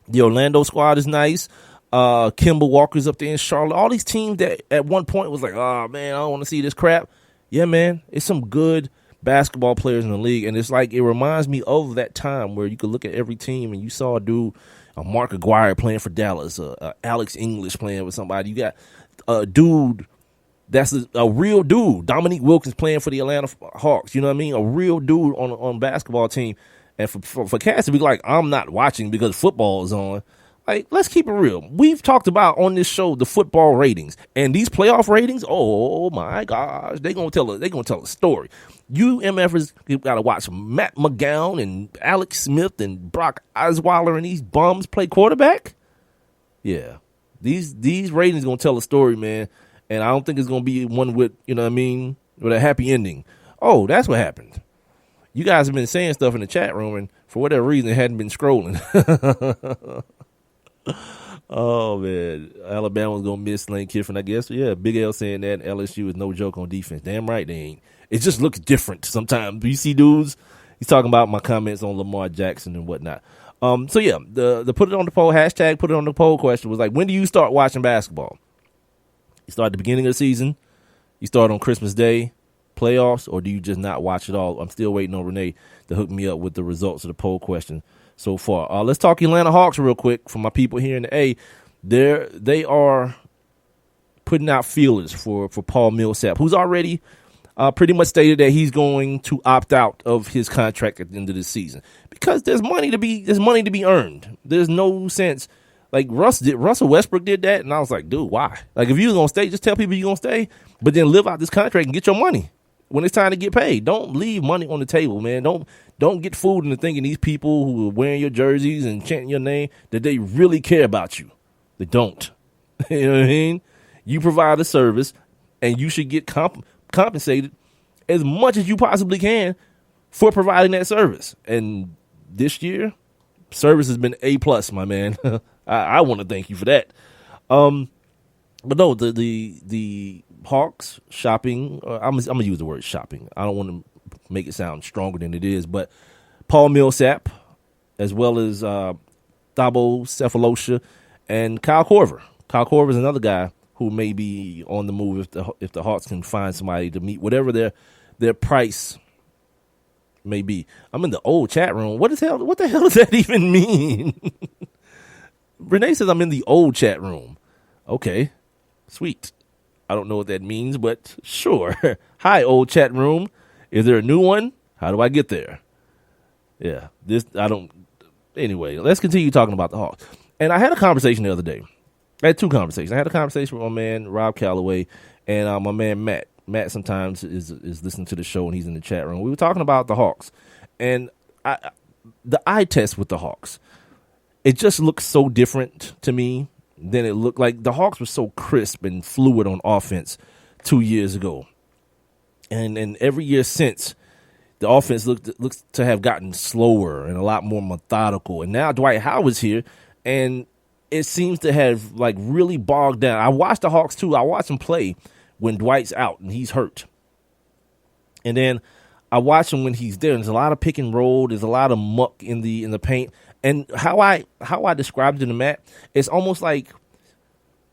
The Orlando squad is nice. Kemba Walker's up there in Charlotte. All these teams that at one point was like, oh, man, I don't want to see this crap. Yeah, man, it's some good basketball players in the league. And it's like it reminds me of that time where you could look at every team and you saw a dude, Mark Aguirre playing for Dallas, Alex English playing with somebody. You got a dude that's a real dude. Dominique Wilkins playing for the Atlanta Hawks. You know what I mean? A real dude on a basketball team. And for cats to be like, I'm not watching because football is on. Like, let's keep it real. We've talked about on this show the football ratings, and these playoff ratings. Oh my gosh, they're gonna tell a story. You MFers got to watch Matt McGowan and Alex Smith and Brock Osweiler and these bums play quarterback. Yeah, these ratings gonna tell a story, man. And I don't think it's gonna be one with, you know what I mean, with a happy ending. Oh, that's what happened. You guys have been saying stuff in the chat room, and for whatever reason, it hadn't been scrolling. Oh, man. Alabama's going to miss Lane Kiffin, I guess. Yeah, Big L saying that LSU is no joke on defense. Damn right they ain't. It just looks different sometimes. You see dudes, he's talking about my comments on Lamar Jackson and whatnot. So, yeah, the put it on the poll, hashtag put it on the poll question was like, when do you start watching basketball? You start at the beginning of the season? You start on Christmas Day? Playoffs, or do you just not watch it all? I'm still waiting on Renee to hook me up with the results of the poll question so far. Let's talk Atlanta Hawks real quick for my people here in the A. They are putting out feelers for Paul Millsap, who's already pretty much stated that he's going to opt out of his contract at the end of the season because there's money to be earned. There's no sense. Like Russell Westbrook did that, and I was like, dude, why? Like, if you're gonna stay, just tell people you're gonna stay, but then live out this contract and get your money when it's time to get paid. Don't leave money on the table, man. Don't get fooled into thinking these people who are wearing your jerseys and chanting your name that they really care about you. They don't. You know what I mean? You provide a service, and you should get compensated as much as you possibly can for providing that service. And this year, service has been A+, my man. I want to thank you for that. But no, the Hawks shopping. I'm gonna use the word shopping. I don't want to make it sound stronger than it is. But Paul Millsap, as well as Thabo Cephalosha and Kyle Korver. Kyle Korver is another guy who may be on the move if the Hawks can find somebody to meet whatever their price may be. I'm in the old chat room. What the hell does that even mean? Renee says I'm in the old chat room. Okay, sweet. I don't know what that means, but sure. Hi, old chat room. Is there a new one? How do I get there? Yeah, anyway, let's continue talking about the Hawks. And I had a conversation the other day. I had two conversations. I had a conversation with my man, Rob Calloway, and my man, Matt. Matt sometimes is listening to the show, and he's in the chat room. We were talking about the Hawks. And the eye test with the Hawks, it just looks so different to me than it looked like. The Hawks were so crisp and fluid on offense 2 years ago. And every year since, the offense looks to have gotten slower and a lot more methodical. And now Dwight Howard's here, and it seems to have like really bogged down. I watched the Hawks too. I watched them play when Dwight's out and he's hurt. And then I watch him when he's there. There's a lot of pick and roll. There's a lot of muck in the paint. And how I described it to Matt, it's almost like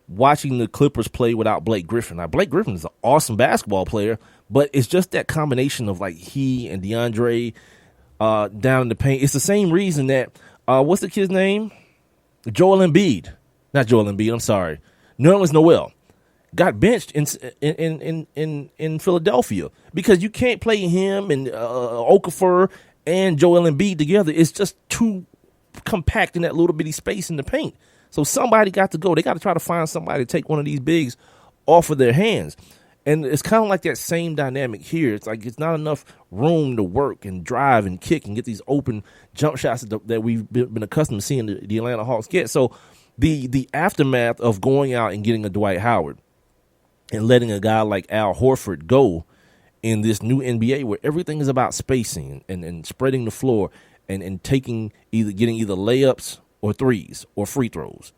watching the Clippers play without Blake Griffin. Now, Blake Griffin is an awesome basketball player, but it's just that combination of like he and DeAndre down in the paint. It's the same reason that what's the kid's name? Joel Embiid. Not Joel Embiid. I'm sorry. Nerlens Noel got benched in Philadelphia because you can't play him and Okafor and Joel Embiid together. It's just too compact in that little bitty space in the paint. So somebody got to go. They got to try to find somebody to take one of these bigs off of their hands. And it's kind of like that same dynamic here. It's like it's not enough room to work and drive and kick and get these open jump shots that we've been accustomed to seeing the Atlanta Hawks get. So the aftermath of going out and getting a Dwight Howard and letting a guy like Al Horford go in this new NBA where everything is about spacing and spreading the floor and getting either layups or threes or free throws.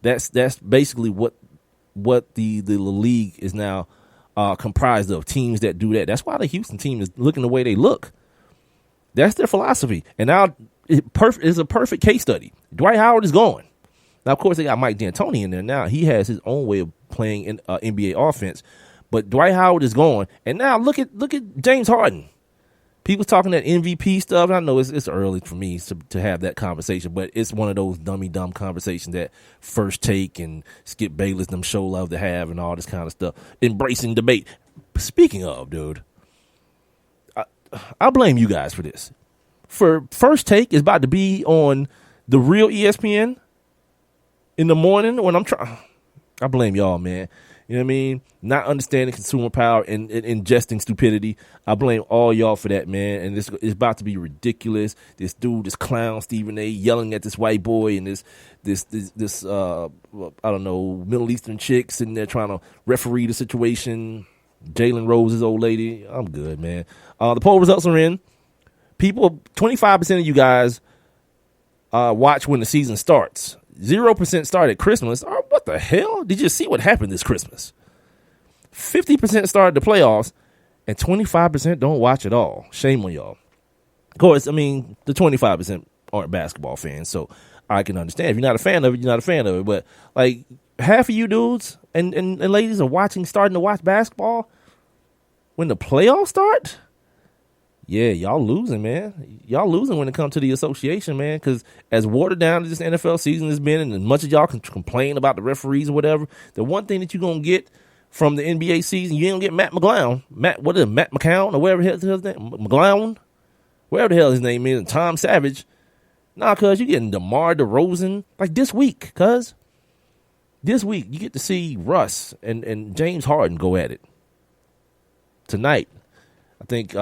That's basically what the league is now comprised of, teams that do that. That's why the Houston team is looking the way they look. That's their philosophy. And now it's a perfect case study. Dwight Howard is gone. Now, of course, they got Mike D'Antoni in there now. He has his own way of playing in NBA offense. But Dwight Howard is gone. And now look at James Harden. People talking that MVP stuff. I know it's early for me to have that conversation, but it's one of those dumb conversations that First Take and Skip Bayless them show love to have and all this kind of stuff. Embracing debate. Speaking of, dude, I blame you guys for this. For First Take is about to be on the real ESPN in the morning when I'm trying. I blame y'all, man. You know what I mean? Not understanding consumer power and ingesting stupidity. I blame all y'all for that, man. And this is about to be ridiculous. This dude, this clown Stephen A. yelling at this white boy and this I don't know, Middle Eastern chick sitting there trying to referee the situation. Jalen Rose, his old lady. I'm good, man. The poll results are in. People, 25% of you guys watch when the season starts. 0% start at Christmas. Oh, what the hell? Did you see what happened this Christmas? 50% started the playoffs, and 25% don't watch at all. Shame on y'all. Of course, I mean, the 25% aren't basketball fans, so I can understand. If you're not a fan of it, you're not a fan of it. But, like, half of you dudes and ladies are starting to watch basketball when the playoffs start? Yeah, y'all losing, man. Y'all losing when it comes to the association, man, because as watered down as this NFL season has been, and as much as y'all can complain about the referees or whatever, the one thing that you're going to get from the NBA season, you ain't going to get Matt McCown, or whatever the hell his name, McGlown, whatever the hell his name is, and Tom Savage. Nah, cuz you're getting DeMar DeRozan, like this week, this week you get to see Russ and James Harden go at it. Tonight, I think,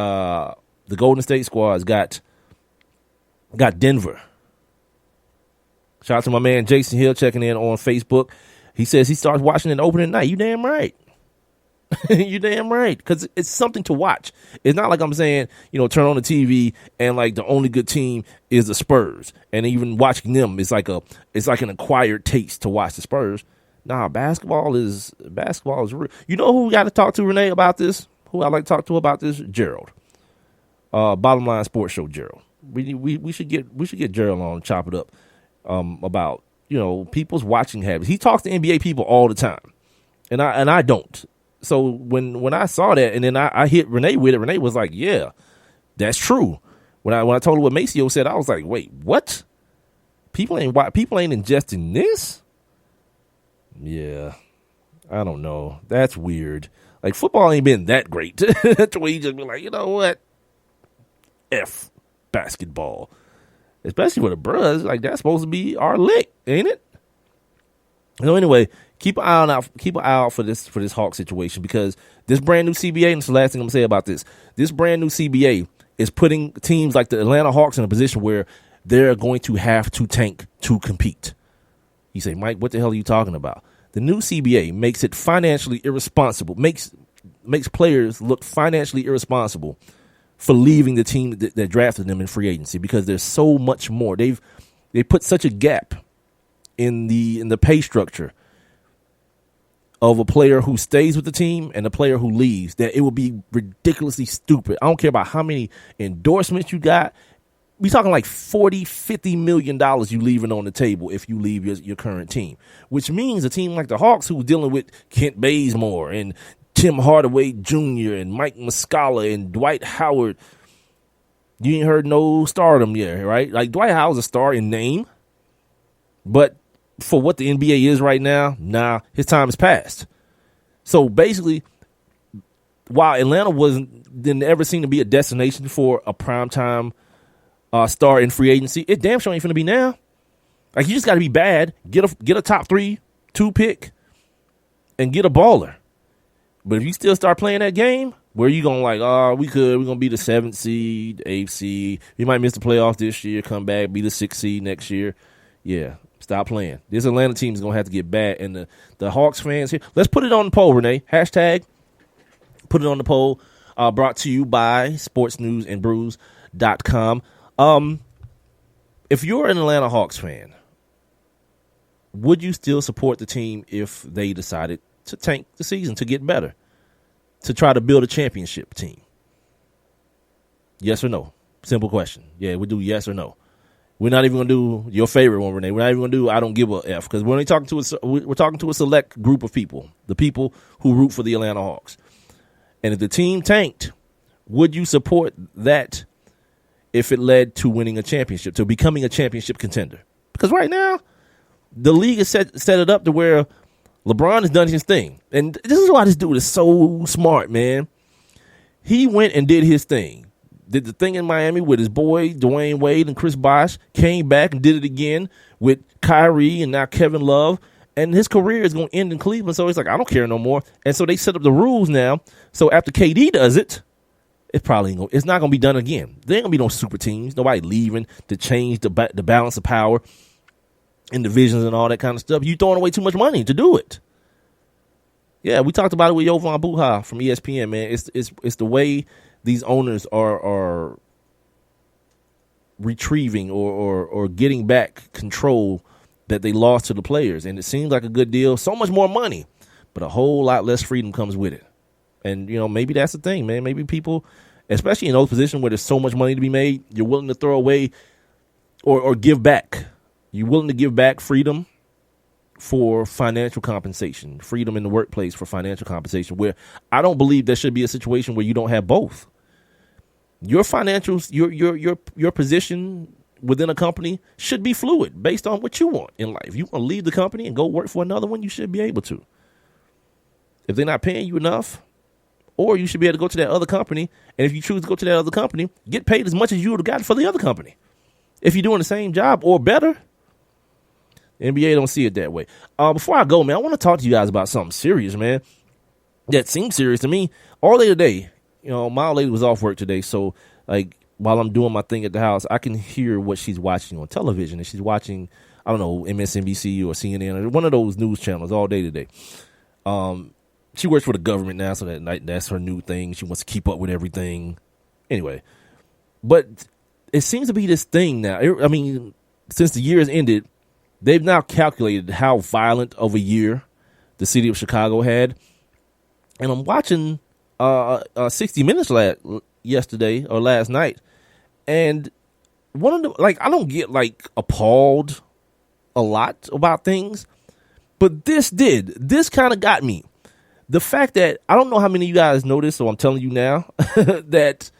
the Golden State squad's got Denver. Shout out to my man Jason Hill checking in on Facebook. He says he starts watching it opening night. You damn right. You damn right. Because it's something to watch. It's not like I'm saying, turn on the TV and like the only good team is the Spurs. And even watching them is like an acquired taste to watch the Spurs. Nah, basketball is real. You know who we got to talk to, Renee, about this? Who I like to talk to about this? Gerald. Bottom Line Sports Show, Gerald. We should get Gerald on and chop it up about people's watching habits. He talks to NBA people all the time, and I don't. So when I saw that, and then I hit Renee with it, Renee was like, "Yeah, that's true." When I told her what Maceo said, I was like, "Wait, what? People ain't ingesting this?" Yeah, I don't know. That's weird. Like, football ain't been that great to where you just be like, you know what? F basketball. Especially with the Bros. Like, that's supposed to be our lick, ain't it? So anyway, keep an eye out for this Hawk situation, because this brand new CBA, and this is the last thing I'm gonna say about this. This brand new CBA is putting teams like the Atlanta Hawks in a position where they're going to have to tank to compete. You say, Mike, what the hell are you talking about? The new CBA makes it financially irresponsible, makes players look financially irresponsible for leaving the team that drafted them in free agency, because there's so much more. They put such a gap in the pay structure of a player who stays with the team and a player who leaves, that it would be ridiculously stupid. I don't care about how many endorsements you got. We talking like $40-50 million you leaving on the table if you leave your current team, which means a team like the Hawks, who's dealing with Kent Bazemore and Tim Hardaway Jr. and Mike Muscala and Dwight Howard, you ain't heard no stardom yet, right? Like, Dwight Howard's a star in name, but for what the NBA is right now, nah, his time has passed. So basically, while Atlanta didn't ever seem to be a destination for a primetime star in free agency, it damn sure ain't finna be now. Like, you just got to be bad, get a top 3-2 pick, and get a baller. But if you still start playing that game, where you gonna we're gonna be the 7th seed, 8th seed. We might miss the playoffs this year, come back, be the 6th seed next year. Yeah, stop playing. This Atlanta team is gonna have to get bad. And the Hawks fans here, let's put it on the poll, Renee. Hashtag put it on the poll. Brought to you by sportsnewsandbrews.com. If you're an Atlanta Hawks fan, would you still support the team if they decided to tank the season, to get better, to try to build a championship team? Yes or no? Simple question. Yeah, we do yes or no. We're not even going to do your favorite one, Renee. We're not even going to do I don't give a F, because we're talking to a select group of people, the people who root for the Atlanta Hawks. And if the team tanked, would you support that if it led to winning a championship, to becoming a championship contender? Because right now, the league has set it up to where LeBron has done his thing. And this is why this dude is so smart, man. He went and did his thing. Did the thing in Miami with his boy Dwayne Wade and Chris Bosh, came back and did it again with Kyrie and now Kevin Love. And his career is going to end in Cleveland, so he's like, I don't care no more. And so they set up the rules now. So after KD does it, it's not going to be done again. There ain't going to be no super teams, nobody leaving to change the balance of power in divisions and all that kind of stuff. You throwing away too much money to do it. Yeah, we talked about it with Jovan Buha from ESPN, man. It's the way these owners are retrieving or getting back control that they lost to the players. And it seems like a good deal. So much more money, but a whole lot less freedom comes with it. And, maybe that's the thing, man. Maybe people, especially in those positions where there's so much money to be made, you're willing to throw away or give back. You're willing to give back freedom for financial compensation, freedom in the workplace for financial compensation, where I don't believe there should be a situation where you don't have both. Your financials, your position within a company should be fluid based on what you want in life. You want to leave the company and go work for another one, you should be able to. If they're not paying you enough, or you should be able to go to that other company, and if you choose to go to that other company, get paid as much as you would have gotten for the other company. If you're doing the same job or better, the NBA don't see it that way. Before I go, man, I want to talk to you guys about something serious, man, that seems serious to me. All day today, my old lady was off work today, so while I'm doing my thing at the house, I can hear what she's watching on television, and she's watching, I don't know, MSNBC or CNN or one of those news channels all day today. She works for the government now, so that's her new thing. She wants to keep up with everything. Anyway, but it seems to be this thing now. I mean, since the year has ended, they've now calculated how violent of a year the city of Chicago had. And I'm watching 60 Minutes yesterday or last night, and one of the, I don't get appalled a lot about things, but this kind of got me. The fact that, I don't know how many of you guys know this, so I'm telling you now, that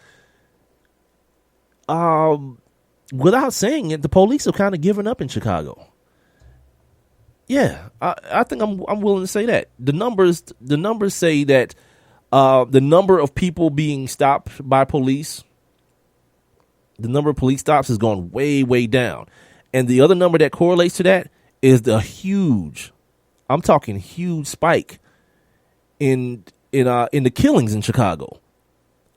without saying it, the police have kind of given up in Chicago. Yeah, I think I'm willing to say that. The numbers say that the number of people being stopped by police, the number of police stops has gone way, way down. And the other number that correlates to that is the huge spike in the killings in Chicago.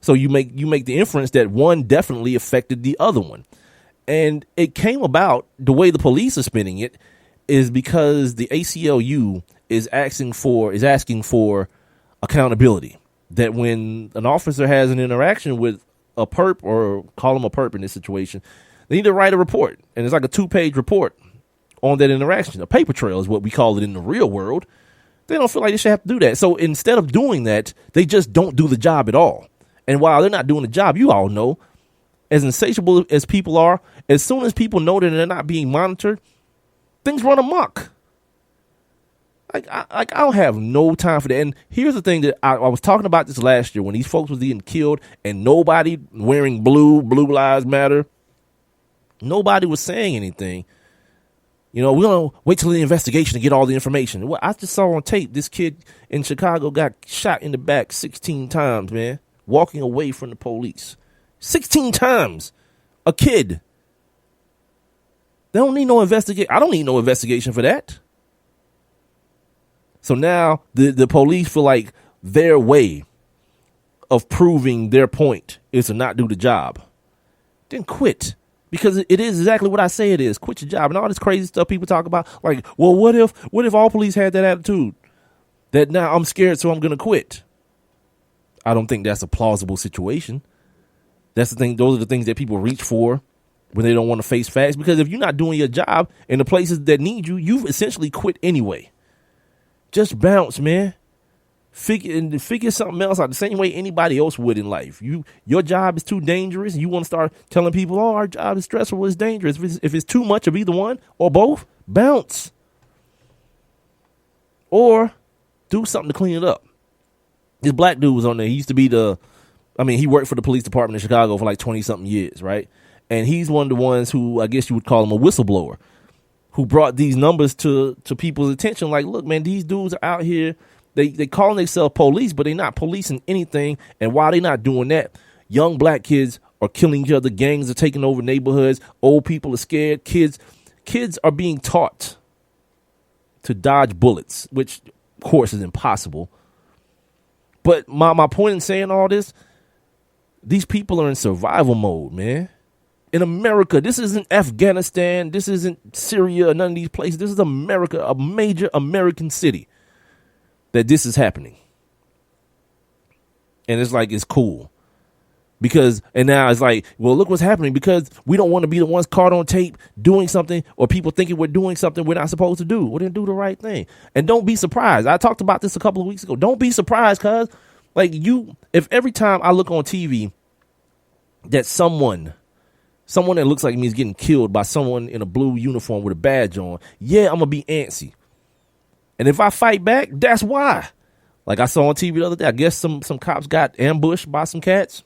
So you make the inference that one definitely affected the other one. And it came about, the way the police are spinning it is because the ACLU is asking for accountability. That when an officer has an interaction with a perp, or call him a perp in this situation, they need to write a report. And it's like a 2-page report on that interaction. A paper trail is what we call it in the real world. They don't feel like they should have to do that. So instead of doing that, they just don't do the job at all. And while they're not doing the job, you all know, as insatiable as people are, as soon as people know that they're not being monitored, things run amok. I don't have no time for that. And here's the thing that I was talking about this last year when these folks was getting killed and nobody wearing blue lives matter. Nobody was saying anything. You know, we're going to wait till the investigation to get all the information. Well, I just saw on tape this kid in Chicago got shot in the back 16 times, man, walking away from the police. 16 times. A kid. They don't need no investigation. I don't need no investigation for that. So now the police feel like their way of proving their point is to not do the job. Then quit. Because it is exactly what I say it is. Quit your job. And all this crazy stuff people talk about. Like, well, what if all police had that attitude? That now I'm scared, so I'm going to quit. I don't think that's a plausible situation. That's the thing. Those are the things that people reach for when they don't want to face facts. Because if you're not doing your job in the places that need you, you've essentially quit anyway. Just bounce, man. Figure something else out the same way anybody else would in life. Your job is too dangerous. You want to start telling people, oh, our job is stressful, it's dangerous. If it's too much of either one or both, bounce. Or do something to clean it up. This black dude was on there. He used to be he worked for the police department in Chicago for like 20-something years, right? And he's one of the ones who, I guess you would call him a whistleblower, who brought these numbers to people's attention. Like, look, man, these dudes are out here. They calling themselves police, but they're not policing anything. And while they're not doing that, young black kids are killing each other. Gangs are taking over neighborhoods. Old people are scared. Kids are being taught to dodge bullets, which, of course, is impossible. But my point in saying all this, these people are in survival mode, man. In America, this isn't Afghanistan. This isn't Syria or none of these places. This is America, a major American city that this is happening. And it's like, it's cool. And now it's like, well, look what's happening because we don't want to be the ones caught on tape doing something or people thinking we're doing something we're not supposed to do. We didn't do the right thing. And don't be surprised. I talked about this a couple of weeks ago. Don't be surprised, cuz if every time I look on TV that someone that looks like me is getting killed by someone in a blue uniform with a badge on, yeah, I'm going to be antsy. And if I fight back, that's why. Like I saw on TV the other day, I guess some cops got ambushed by some cats.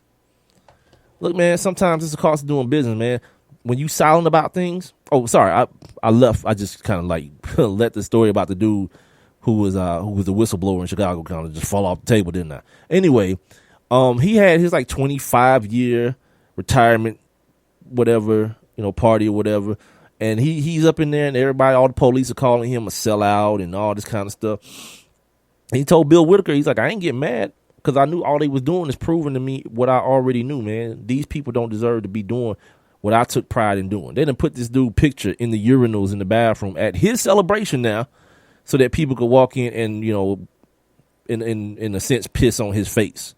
Look, man, sometimes it's the cost of doing business, man. When you silent about things. Oh, sorry, I left. I just kind of like let the story about the dude who was a whistleblower in Chicago kind of just fall off the table, didn't I? Anyway, he had his like 25-year retirement, whatever, party or whatever. And he's up in there and everybody, all the police are calling him a sellout and all this kind of stuff. And he told Bill Whitaker, he's like, I ain't getting mad because I knew all they was doing is proving to me what I already knew, man. These people don't deserve to be doing what I took pride in doing. They done put this dude picture in the urinals in the bathroom at his celebration now so that people could walk in and, in a sense, piss on his face.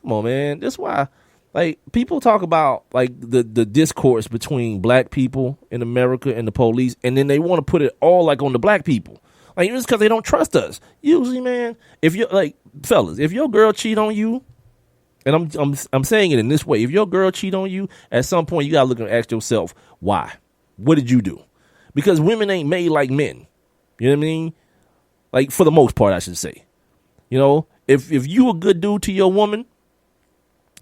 Come on, man. That's why. Like, people talk about, like, the discourse between black people in America and the police, and then they want to put it all, like, on the black people. Like, it's because they don't trust us. Usually, man, if you're, like, fellas, if your girl cheat on you, and I'm saying it in this way, if your girl cheat on you, at some point, you got to look and ask yourself, why? What did you do? Because women ain't made like men. You know what I mean? Like, for the most part, I should say. If you a good dude to your woman,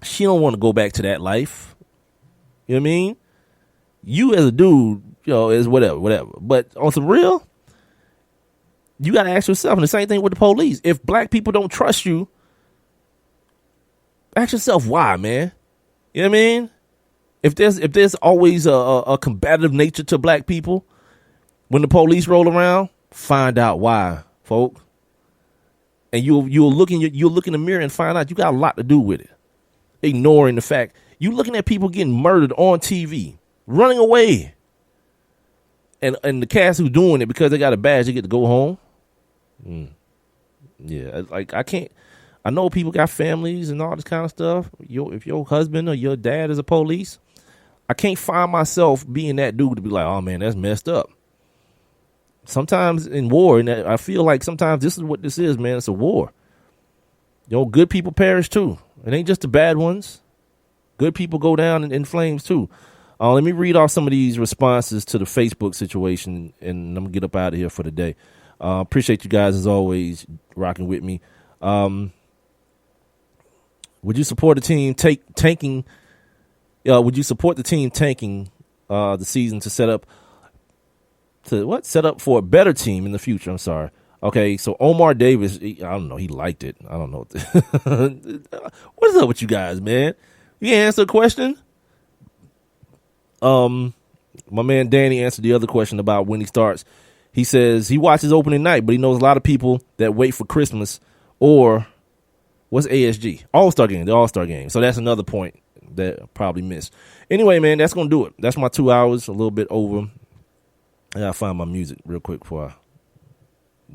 she don't want to go back to that life. You know what I mean? You as a dude, is whatever. But on some real, you got to ask yourself, and the same thing with the police. If black people don't trust you, ask yourself why, man. You know what I mean? If there's always a combative nature to black people, when the police roll around, find out why, folks. And you'll look in the mirror and find out you got a lot to do with it. Ignoring the fact you looking at people getting murdered on TV, running away, and the cats who doing it because they got a badge, they get to go home. Yeah, like I know people got families and all this kind of stuff. If your husband or your dad is a police, I can't find myself being that dude to be like, oh man, that's messed up. sometimes in war, and I feel like sometimes this is what this is, man. It's a war. Good people perish too. It ain't just the bad ones. Good people go down in flames too. Let me read off some of these responses to the Facebook situation, and I'm going to get up out of here for the day. Appreciate you guys, as always, rocking with me. Would you support the team tanking? Would you support the team tanking the season to set up for a better team in the future? I'm sorry. Okay, so Omar Davis, I don't know, he liked it. I don't know. What is up with you guys, man? You answer a question? My man Danny answered the other question about when he starts. He says he watches opening night, but he knows a lot of people that wait for Christmas or what's ASG? All-Star Game, the All-Star Game. So that's another point that I probably missed. Anyway, man, that's going to do it. That's my 2 hours, a little bit over. I got to find my music real quick before I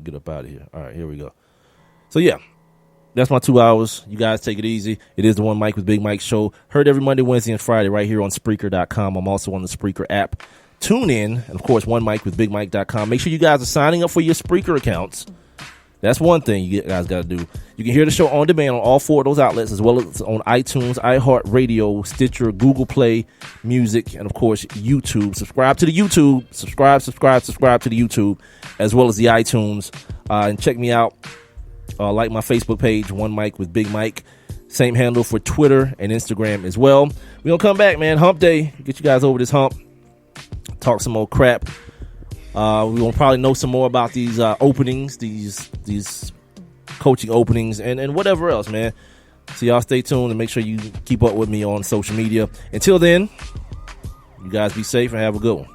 get up out of here. All right, here we go. So, yeah. That's my 2 hours. You guys take it easy. It is the One Mic with Big Mike show. Heard every Monday, Wednesday, and Friday right here on Spreaker.com. I'm also on the Spreaker app. Tune in, and of course, OneMicWithBigMike.com. Make sure you guys are signing up for your Spreaker accounts. That's one thing you guys got to do. You can hear the show on demand on all 4 of those outlets, as well as on iTunes, iHeartRadio, Stitcher, Google Play Music, and of course, YouTube. Subscribe to the YouTube. Subscribe to the YouTube, as well as the iTunes. And check me out. Like my Facebook page, One Mic with Big Mike. Same handle for Twitter and Instagram as well. We're going to come back, man. Hump day. Get you guys over this hump. Talk some more crap. We're going to probably know some more about these openings, these coaching openings, and whatever else, man. So y'all stay tuned and make sure you keep up with me on social media. Until then, you guys be safe and have a good one.